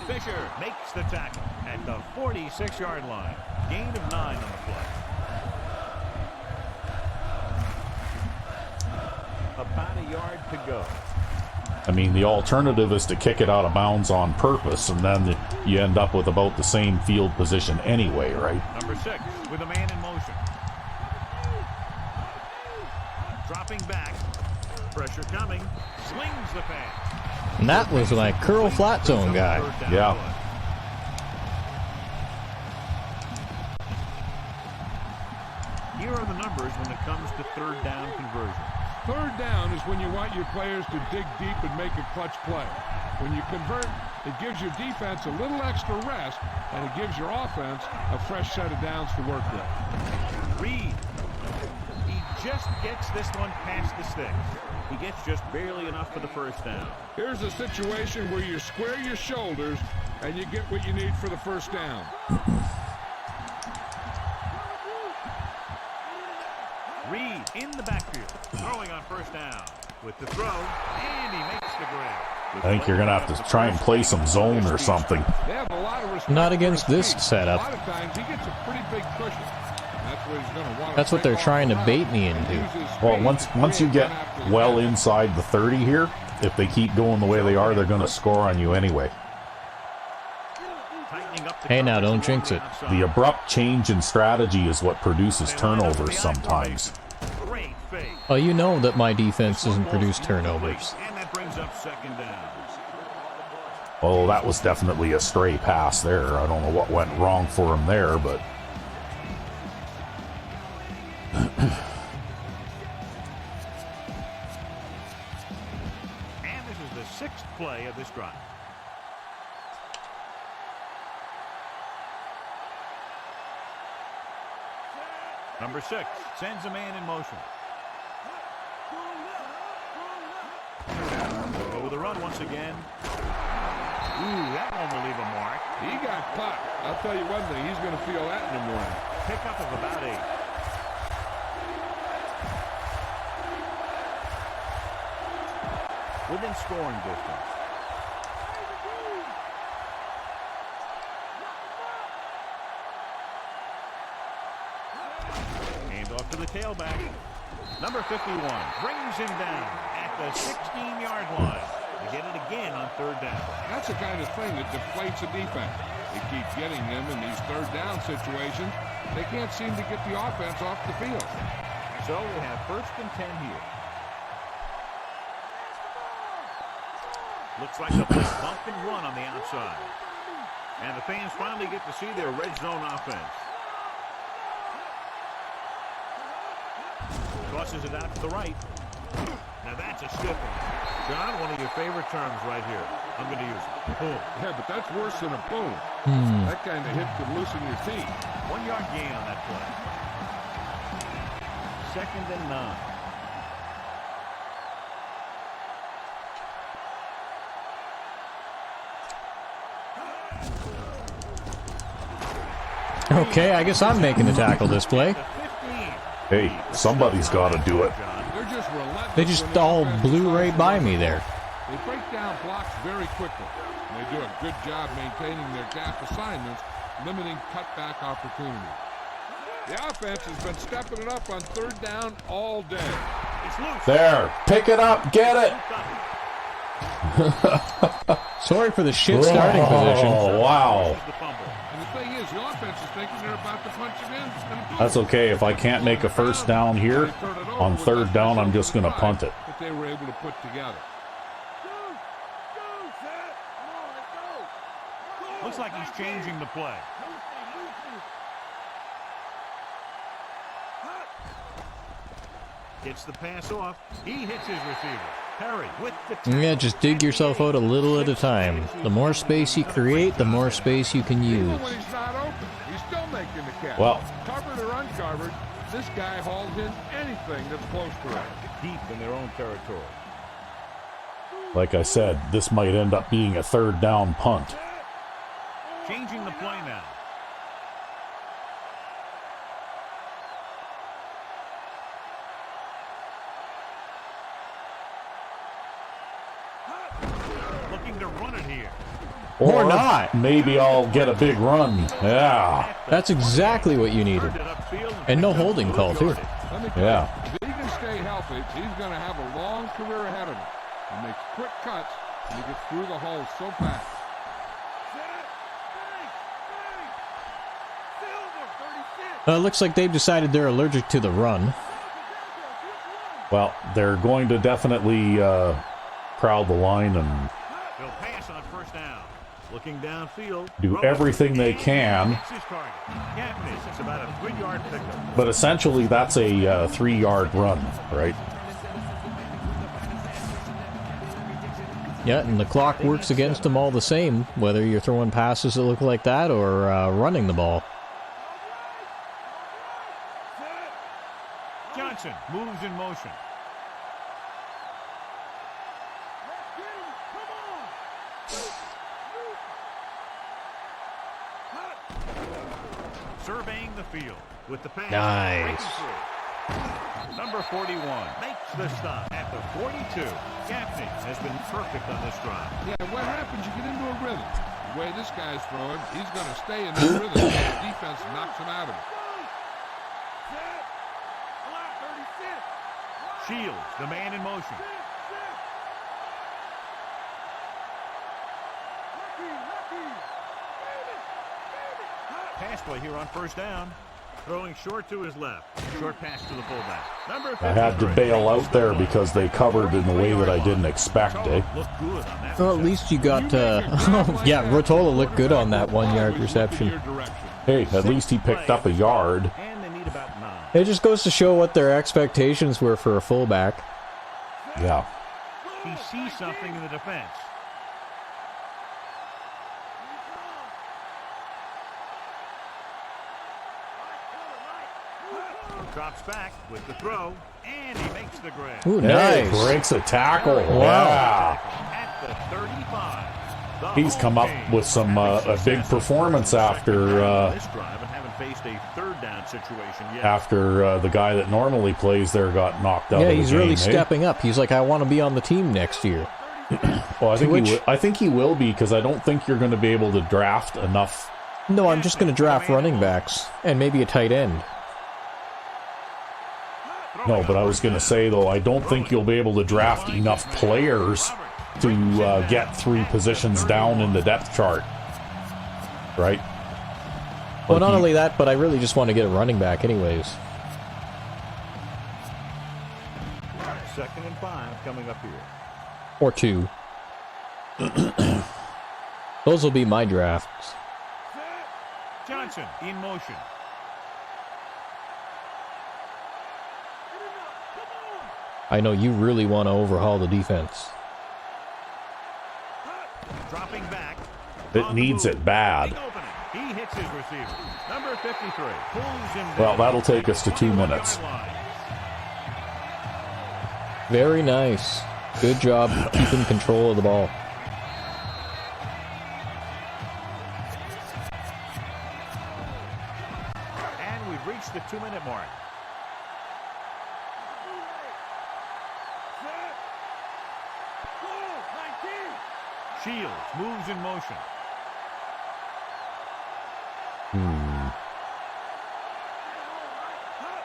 Fisher makes the tackle at the 46-yard line. Gain of 9 on the play. About a yard to go. I mean, the alternative is to kick it out of bounds on purpose, and then you end up with about the same field position anyway, right? Number 6 with a man in motion. Dropping back. Pressure coming. Slings the pass. And that was my curl flat zone guy. Yeah. Here are the numbers when it comes to third down conversion. Third down is when you want your players to dig deep and make a clutch play. When you convert, it gives your defense a little extra rest, and it gives your offense a fresh set of downs to work with. Reed. He just gets this one past the sticks. He gets just barely enough for the first down. Here's a situation where you square your shoulders, and you get what you need for the first down. Reed in the backfield, throwing on first down. With the throw, and he makes the grab. I think you're going to have to try and play some zone or something. They have a lot of respect Not against for his this feet. setup. A lot of times he gets a pretty big cushion. That's what he's going to want. That's what they're trying to bait me into. Well, once you get well inside the 30 here, if they keep going the way they are, they're going to score on you anyway. Hey, now, don't jinx it. The abrupt change in strategy is what produces turnovers sometimes. Oh, you know that my defense doesn't produce turnovers. And that brings up second down. Oh, that was definitely a stray pass there. I don't know what went wrong for him there, but... And this is the sixth play of this drive. Number 6 sends a man in motion. Go with the run once again. Ooh, that one will leave a mark. He got caught. I'll tell you one thing, he's going to feel that in the morning. Pickup of about 8. Within scoring distance. Hand off to the tailback. Number 51 brings him down at the 16-yard line. They get it again on third down. That's the kind of thing that deflates a defense. They keep getting them in these third down situations. They can't seem to get the offense off the field. So we have first and 10 here. Looks like a big bump and run on the outside. And the fans finally get to see their red zone offense. Tosses it out to the right. Now that's a stiff one. John, one of your favorite terms right here. I'm going to use it. Boom. Yeah, but that's worse than a boom. That kind of hit could loosen your teeth. 1 yard gain on that play. Second and 9. Okay, I guess I'm making the tackle this play. Hey, somebody's got to do it. They're just relentless. They just all blew right by me there. They break down blocks very quickly. And they do a good job maintaining their gap assignments, limiting cutback opportunities. The offense has been stepping it up on third down all day. It's loose. There, pick it up, get it. Sorry for the shit starting position. Oh, wow. And the thing is, the offense is thinking they're about to punch it in. That's okay. If I can't make a first down here, on third down, I'm just going to punt it. That they were able to put together. Looks like he's changing the play. Gets the pass off. He hits his receiver. Perry with the tackle. Yeah, just dig yourself out a little at a time. The more space you create, the more space you can use. Even when he's not open, he's still making the catch. Well, covered or uncovered, this guy hauls in anything that's close to it. Deep in their own territory. like I said, this might end up being a third down punt. Changing the play now. Looking to run it here. Or not. Maybe I'll get a big run. Yeah. That's exactly what you needed. And no holding call, too. Yeah. If he can stay healthy, he's going to have a long career ahead of him. He makes quick cuts, and he gets through the hole so fast. Looks like they've decided they're allergic to the run. Well, they're going to definitely crowd the line and They'll pass on first down. Looking downfield. do everything they can. It's about a 3-yard pickup. But essentially, that's a 3-yard run, right? Yeah, and the clock works against them all the same, whether you're throwing passes that look like that or running the ball. Johnson moves in motion. Surveying the field with the pass. Nice. Number 41 makes the stop at the 42. Gaffney has been perfect on this drive. Yeah, what happens, you get into a rhythm. The way this guy's throwing, he's going to stay in this rhythm. The defense knocks him out of it. Shields, the man in motion. Pass play here on first down. Throwing short to his left. Short pass to the fullback. Number 53. I had to bail out there because they covered in a way that I didn't expect, eh? Well, at least you got, yeah, Rotola looked good on that 1-yard reception. Hey, at least he picked up a yard. And they need about 9. It just goes to show what their expectations were for a fullback. Yeah. He sees something in the defense. Drops back with the throw, and he makes the grab. Ooh, Hey, nice. breaks a tackle. Wow. At the 35. He's come up with some a big performance after This drive and haven't faced a third down situation yet. after the guy that normally plays there got knocked out. Yeah, of the he's game, really eh? stepping up. He's like, I want to be on the team next year. Well, I think he will be because I don't think you're going to be able to draft enough. No, I'm just going to draft running backs and maybe a tight end. No, but I was going to say, though, I don't think you'll be able to draft enough players to get 3 positions down in the depth chart. Right? Well, Like not you- only that, but I really just want to get a running back anyways. 2nd and 5 coming up here. Or 2. Those will be my drafts. Johnson in motion. I know you really want to overhaul the defense. Dropping back. It needs it bad. Big opening. He hits his receiver. Number 53 pulls him down. Well, that'll take us to 2 minutes. Very nice. Good job keeping control of the ball. And we've reached the 2-minute mark. Shields moves in motion.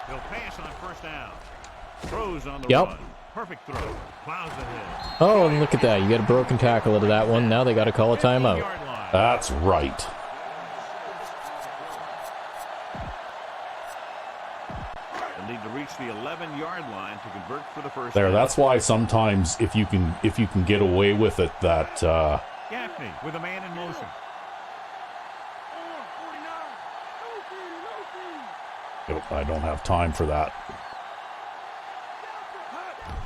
He'll pass on first down. Throws on the Yep. run. Perfect throw. Plows ahead. Oh, and look at that. You got a broken tackle out of that one. Now they got to call a timeout. 15-yard line. That's right. They'll need to reach the 11-yard line to convert for the first There. down. That's why sometimes if you can get away with it, that Gaffney with a man in motion. I don't have time for that.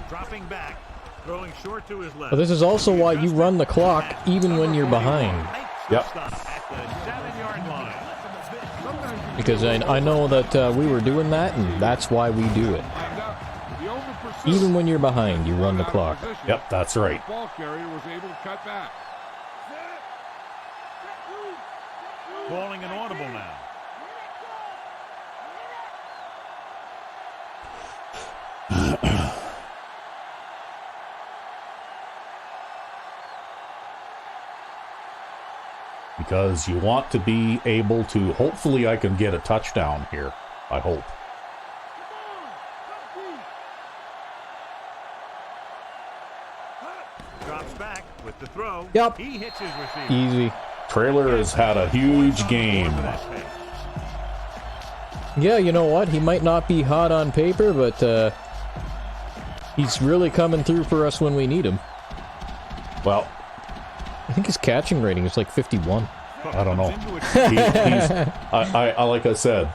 Dropping back. Throwing short to his left. But this is also why you run the clock even when you're behind. Makes the Yep. stop at the 7-yard line. Because I know that we were doing that, and that's why we do it. Even when you're behind, you run the clock. Yep, that's right. The ball carrier was able to cut back. Calling an audible now. Because you want to be able to, hopefully I can get a touchdown here. I hope. Drops back with the throw. Yep. He hits his receiver. Easy. Trailer has had a huge game. Yeah, you know what? He might not be hot on paper, but He's really coming through for us when we need him. Well, I think his catching rating is like 51. I don't know. Like I said,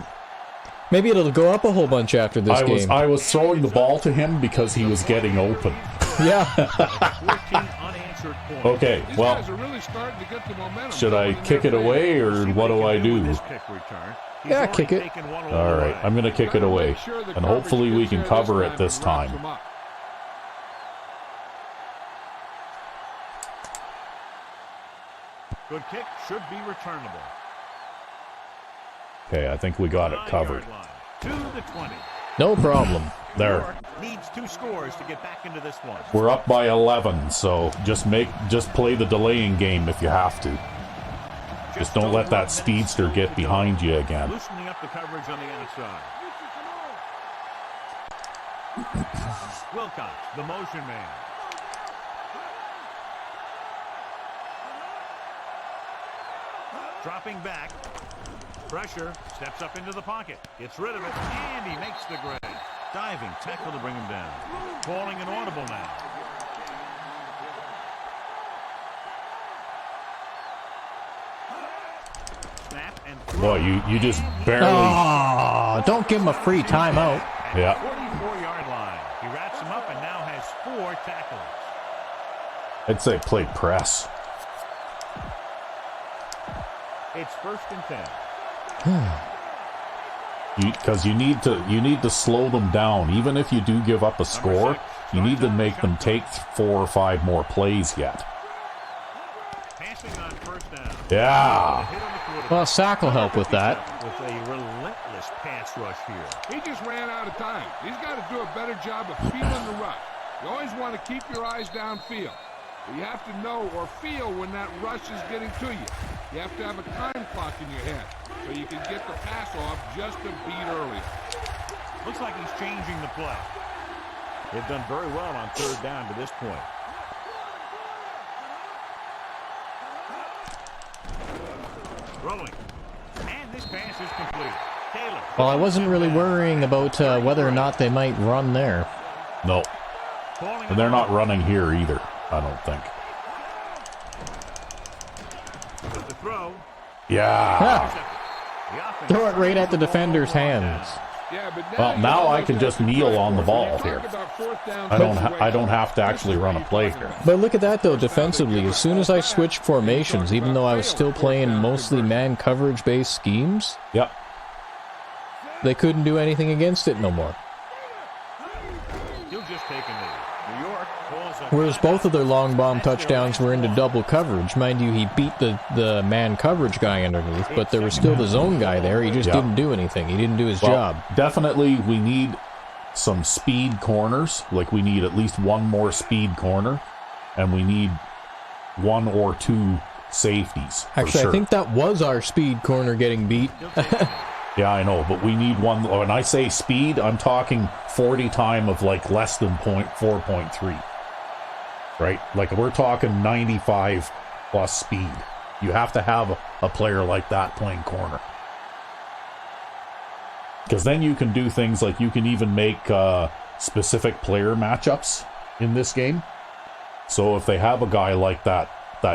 maybe it'll go up a whole bunch after this game. I was throwing the ball to him because he was getting open. Yeah. Okay, well, should I kick it away or what do I do? Yeah, kick it. All right, I'm going to kick it away, and hopefully we can cover it this time. Good kick should be returnable. Okay, I think we got it covered. To the 20. No problem. There. Needs 2 scores to get back into this one. We're up by 11, so just play the delaying game if you have to. Just don't let that speedster get behind you again. Loosening up the coverage on the outside. Wilcox, the motion man. Dropping back. Pressure. Steps up into the pocket. Gets rid of it. And he makes the grab. Diving tackle to bring him down. Calling an audible now. Snap and throw. Boy, you just barely... Oh, don't give him a free timeout. Yeah. 44-yard line. He wraps him up and now has 4 tackles. I'd say play press. It's 1st and 10. Because you need to slow them down. Even if you do give up a score, you need to make them take 4 or 5 more plays yet. Passing on 1st down. Yeah. Well, Sack will help with that. With a relentless pass rush here. He just ran out of time. He's got to do a better job of feeling the rush. You always want to keep your eyes downfield. But you have to know or feel when that rush is getting to you. You have to have a time clock in your head so you can get the pass off just a beat earlier. Looks like he's changing the play. They've done very well on 3rd down to this point. Throwing. And this pass is complete. Taylor. Well, I wasn't really worrying about whether or not they might run there. No. And they're not running here either, I don't think. With the throw. Yeah. Throw it right at the defender's hands. Yeah, but Well, now I can just kneel on the ball here. I don't have to actually run a play here. But look at that, though, defensively. As soon as I switched formations, even though I was still playing mostly man coverage-based schemes, Yep. they couldn't do anything against it no more. He'll just take a knee. New York calls a Whereas both of their long bomb touchdowns were into double coverage. Mind you, he beat the man coverage guy underneath, but there was still the zone guy there. He just didn't do anything. He didn't do his job. Definitely we need some speed corners. Like we need at least 1 more speed corner. And we need 1 or 2 safeties. Actually, sure. I think that was our speed corner getting beat. Yeah, I know, but we need 1. When I say speed, I'm talking 40 time of like less than 4.3. Right? Like we're talking 95 plus speed. You have to have a player like that playing corner. Because then you can do things like you can even make specific player matchups in this game. So if they have a guy like that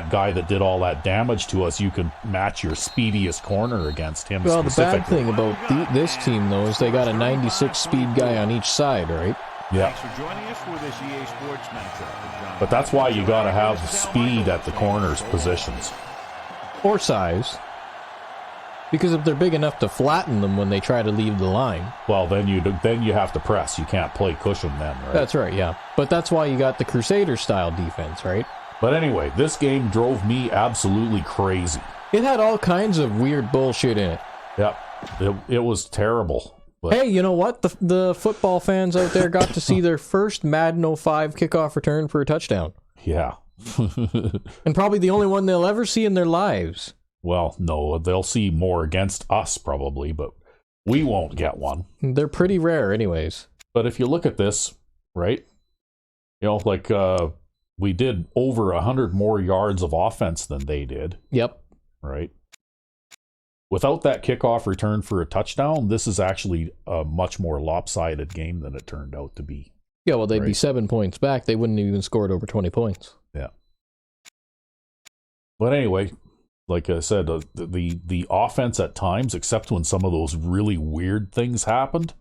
guy that did all that damage to us, you can match your speediest corner against him. Well, the bad thing about this team, though, is they got a 96 speed guy on each side, right? Yeah. Thanks for joining us for this EA Sports matchup. But that's why you got to have speed at the corners positions. Or size. Because if they're big enough to flatten them when they try to leave the line. Well, then you have to press. You can't play cushion then, right? That's right, yeah. But that's why you got the Crusader-style defense, right? But anyway, this game drove me absolutely crazy. It had all kinds of weird bullshit in it. Yep. It was terrible. But hey, you know what? The football fans out there got to see their first Madden 05 kickoff return for a touchdown. Yeah. And probably the only one they'll ever see in their lives. Well, no, they'll see more against us probably, but we won't get one. They're pretty rare anyways. But if you look at this, right? You know, like we did over 100 more yards of offense than they did. Yep. Right? Without that kickoff return for a touchdown, this is actually a much more lopsided game than it turned out to be. Yeah, well, they'd be Right. 7 points back. They wouldn't have even scored over 20 points. Yeah. But anyway, like I said, the offense at times, except when some of those really weird things happened,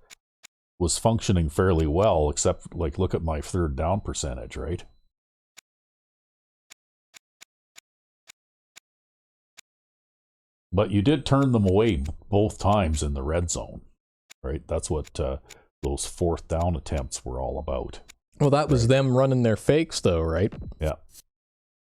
was functioning fairly well, except, like, look at my third down percentage, right? But you did turn them away both times in the red zone, right? That's what those fourth down attempts were all about. Well, that was them running their fakes, though, right? Yeah.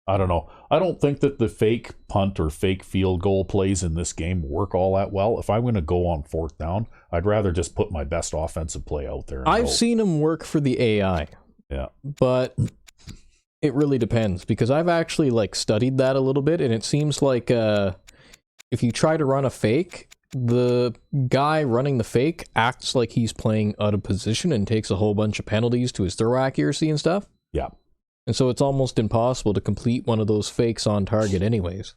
I don't know. I don't think that the fake punt or fake field goal plays in this game work all that well. If I'm going to go on fourth down, I'd rather just put my best offensive play out there. I've seen them work for the AI. Yeah. But it really depends, because I've actually, like, studied that a little bit, and it seems like if you try to run a fake, the guy running the fake acts like he's playing out of position and takes a whole bunch of penalties to his throw accuracy and stuff. Yeah. And so it's almost impossible to complete one of those fakes on target anyways.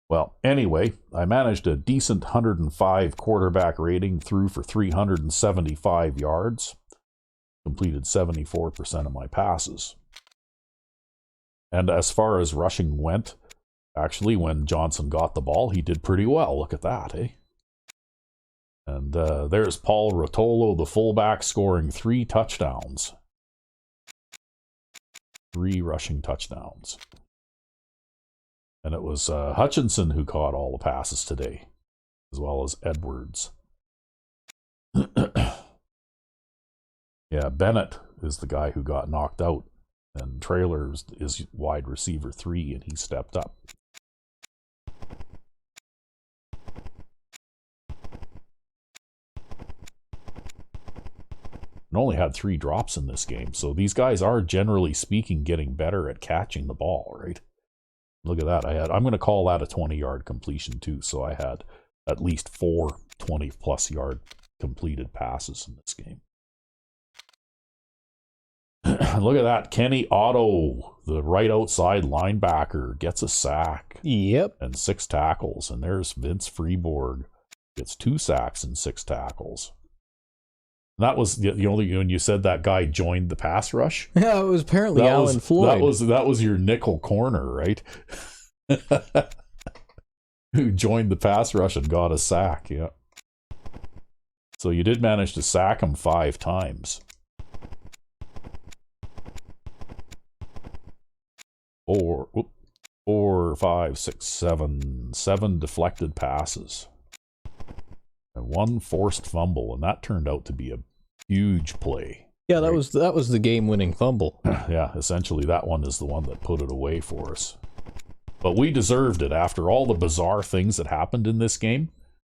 Well, anyway, I managed a decent 105 quarterback rating, threw for 375 yards, completed 74% of my passes. And as far as rushing went, actually, when Johnson got the ball, he did pretty well. Look at that, eh? And there's Paul Rotolo, the fullback, scoring 3 touchdowns. 3 rushing touchdowns. And it was Hutchinson who caught all the passes today, as well as Edwards. Yeah, Bennett is the guy who got knocked out, and Trailers is wide receiver 3, and he stepped up. And only had 3 drops in this game, so these guys are, generally speaking, getting better at catching the ball, right? Look at that. I'm going to call that a 20-yard completion too, so I had at least 4 20-plus yard completed passes in this game. Look at that. Kenny Otto, the right outside linebacker, gets a sack. Yep. And 6 tackles. And there's Vince Freeborg, gets 2 sacks and 6 tackles. And that was the only, when you said that guy joined the pass rush. Yeah, it was apparently Alan Floyd. That was your nickel corner, right? Who joined the pass rush and got a sack, yeah. So you did manage to sack him 5 times. 4, 5, 6, 7 deflected passes. And 1 forced fumble, and that turned out to be a huge play. Yeah, that was the game-winning fumble. Yeah, essentially that one is the one that put it away for us. But we deserved it after all the bizarre things that happened in this game.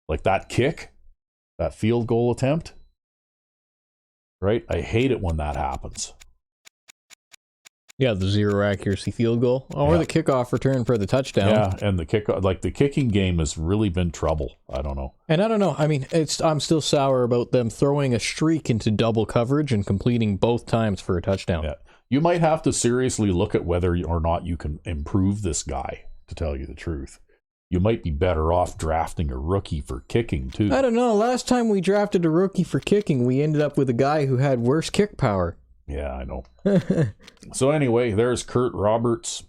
Like that kick, that field goal attempt. Right? I hate it when that happens. Yeah, the 0 accuracy field goal. Or the kickoff return for the touchdown. Yeah, and the kicking game has really been trouble. I don't know. And I don't know. I mean, I'm still sour about them throwing a streak into double coverage and completing both times for a touchdown. Yeah. You might have to seriously look at whether or not you can improve this guy, to tell you the truth. You might be better off drafting a rookie for kicking, too. I don't know. Last time we drafted a rookie for kicking, we ended up with a guy who had worse kick power. Yeah, I know. So anyway, there's Kurt Roberts,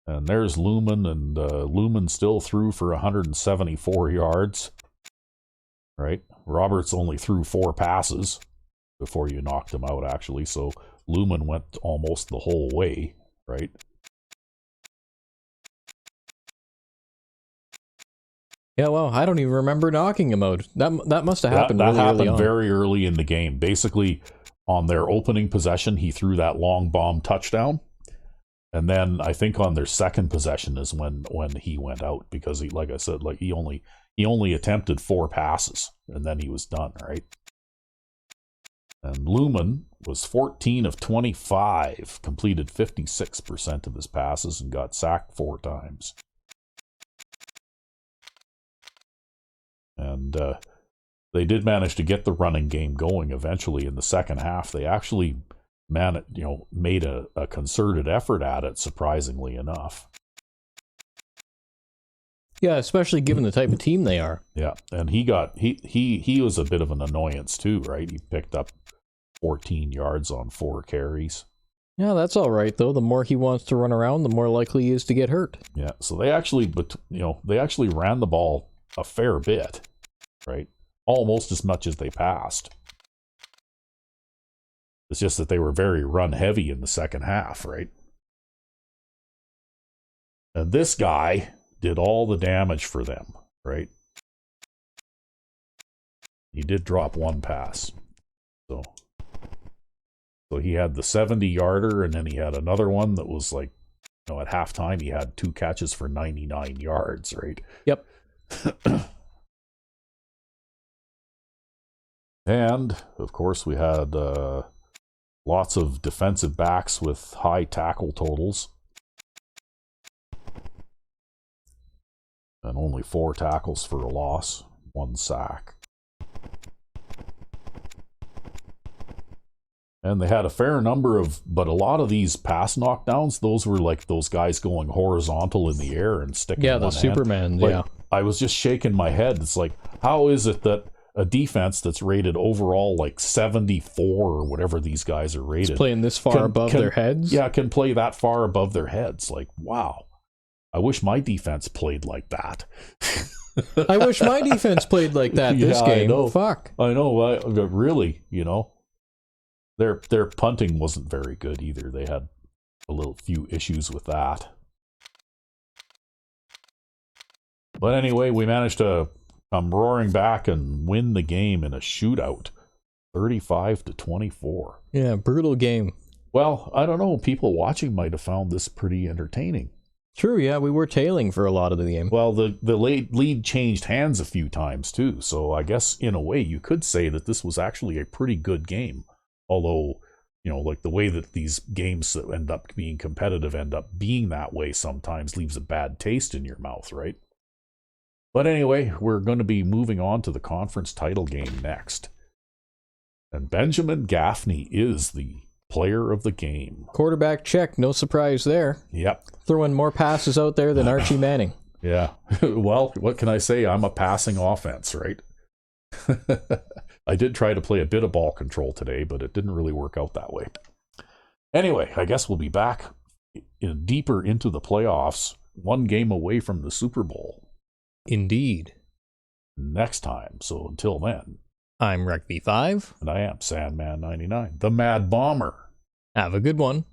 and there's Lumen, and Lumen still threw for 174 yards. Right? Roberts only threw 4 passes before you knocked him out, actually, so Lumen went almost the whole way, right? Yeah, well, I don't even remember knocking him out. That must have happened That really happened early on. very early in the game. Basically, on their opening possession, he threw that long bomb touchdown. And then I think on their second possession is when he went out, because he, like I said, like he only attempted 4 passes and then he was done, right? And Lumen was 14 of 25, completed 56% of his passes and got sacked 4 times. And they did manage to get the running game going eventually in the second half. They actually made a concerted effort at it, surprisingly enough. Yeah, especially given the type of team they are. Yeah, and he was a bit of an annoyance too, right? He picked up 14 yards on 4 carries. Yeah, that's all right, though. The more he wants to run around, the more likely he is to get hurt. Yeah, so they actually, they actually ran the ball a fair bit, right? Almost as much as they passed. It's just that they were very run-heavy in the second half, right? And this guy did all the damage for them, right? He did drop 1 pass. So he had the 70-yarder, and then he had another one that was like, at halftime, he had 2 catches for 99 yards, right? Yep. And, of course, we had lots of defensive backs with high tackle totals. And only 4 tackles for a loss, 1 sack. And they had a fair number but a lot of these pass knockdowns, those were like those guys going horizontal in the air and sticking Yeah, one the hand. Superman, Like, yeah. I was just shaking my head. It's like, how is it that a defense that's rated overall like 74 or whatever these guys are rated, It's playing this far above their heads? Yeah, can play that far above their heads. Like, wow. I wish my defense played like that. I wish my defense played like that this game. I know. Fuck. I know, but really, their punting wasn't very good either. They had a few issues with that. But anyway, we managed to come roaring back and win the game in a shootout, 35-24. Yeah, brutal game. Well, I don't know. People watching might have found this pretty entertaining. True, yeah, we were tailing for a lot of the game. Well, the lead changed hands a few times too, so I guess in a way you could say that this was actually a pretty good game. Although, like the way that these games that end up being competitive end up being that way sometimes leaves a bad taste in your mouth, right? But anyway, we're going to be moving on to the conference title game next. And Benjamin Gaffney is the player of the game. Quarterback check, no surprise there. Yep. Throwing more passes out there than Archie Manning. Yeah. Well, what can I say? I'm a passing offense, right? I did try to play a bit of ball control today, but it didn't really work out that way. Anyway, I guess we'll be back deeper into the playoffs, 1 game away from the Super Bowl. Indeed. Next time. So until then. I'm Rugby5. And I am Sandman99, the Mad Bomber. Have a good one.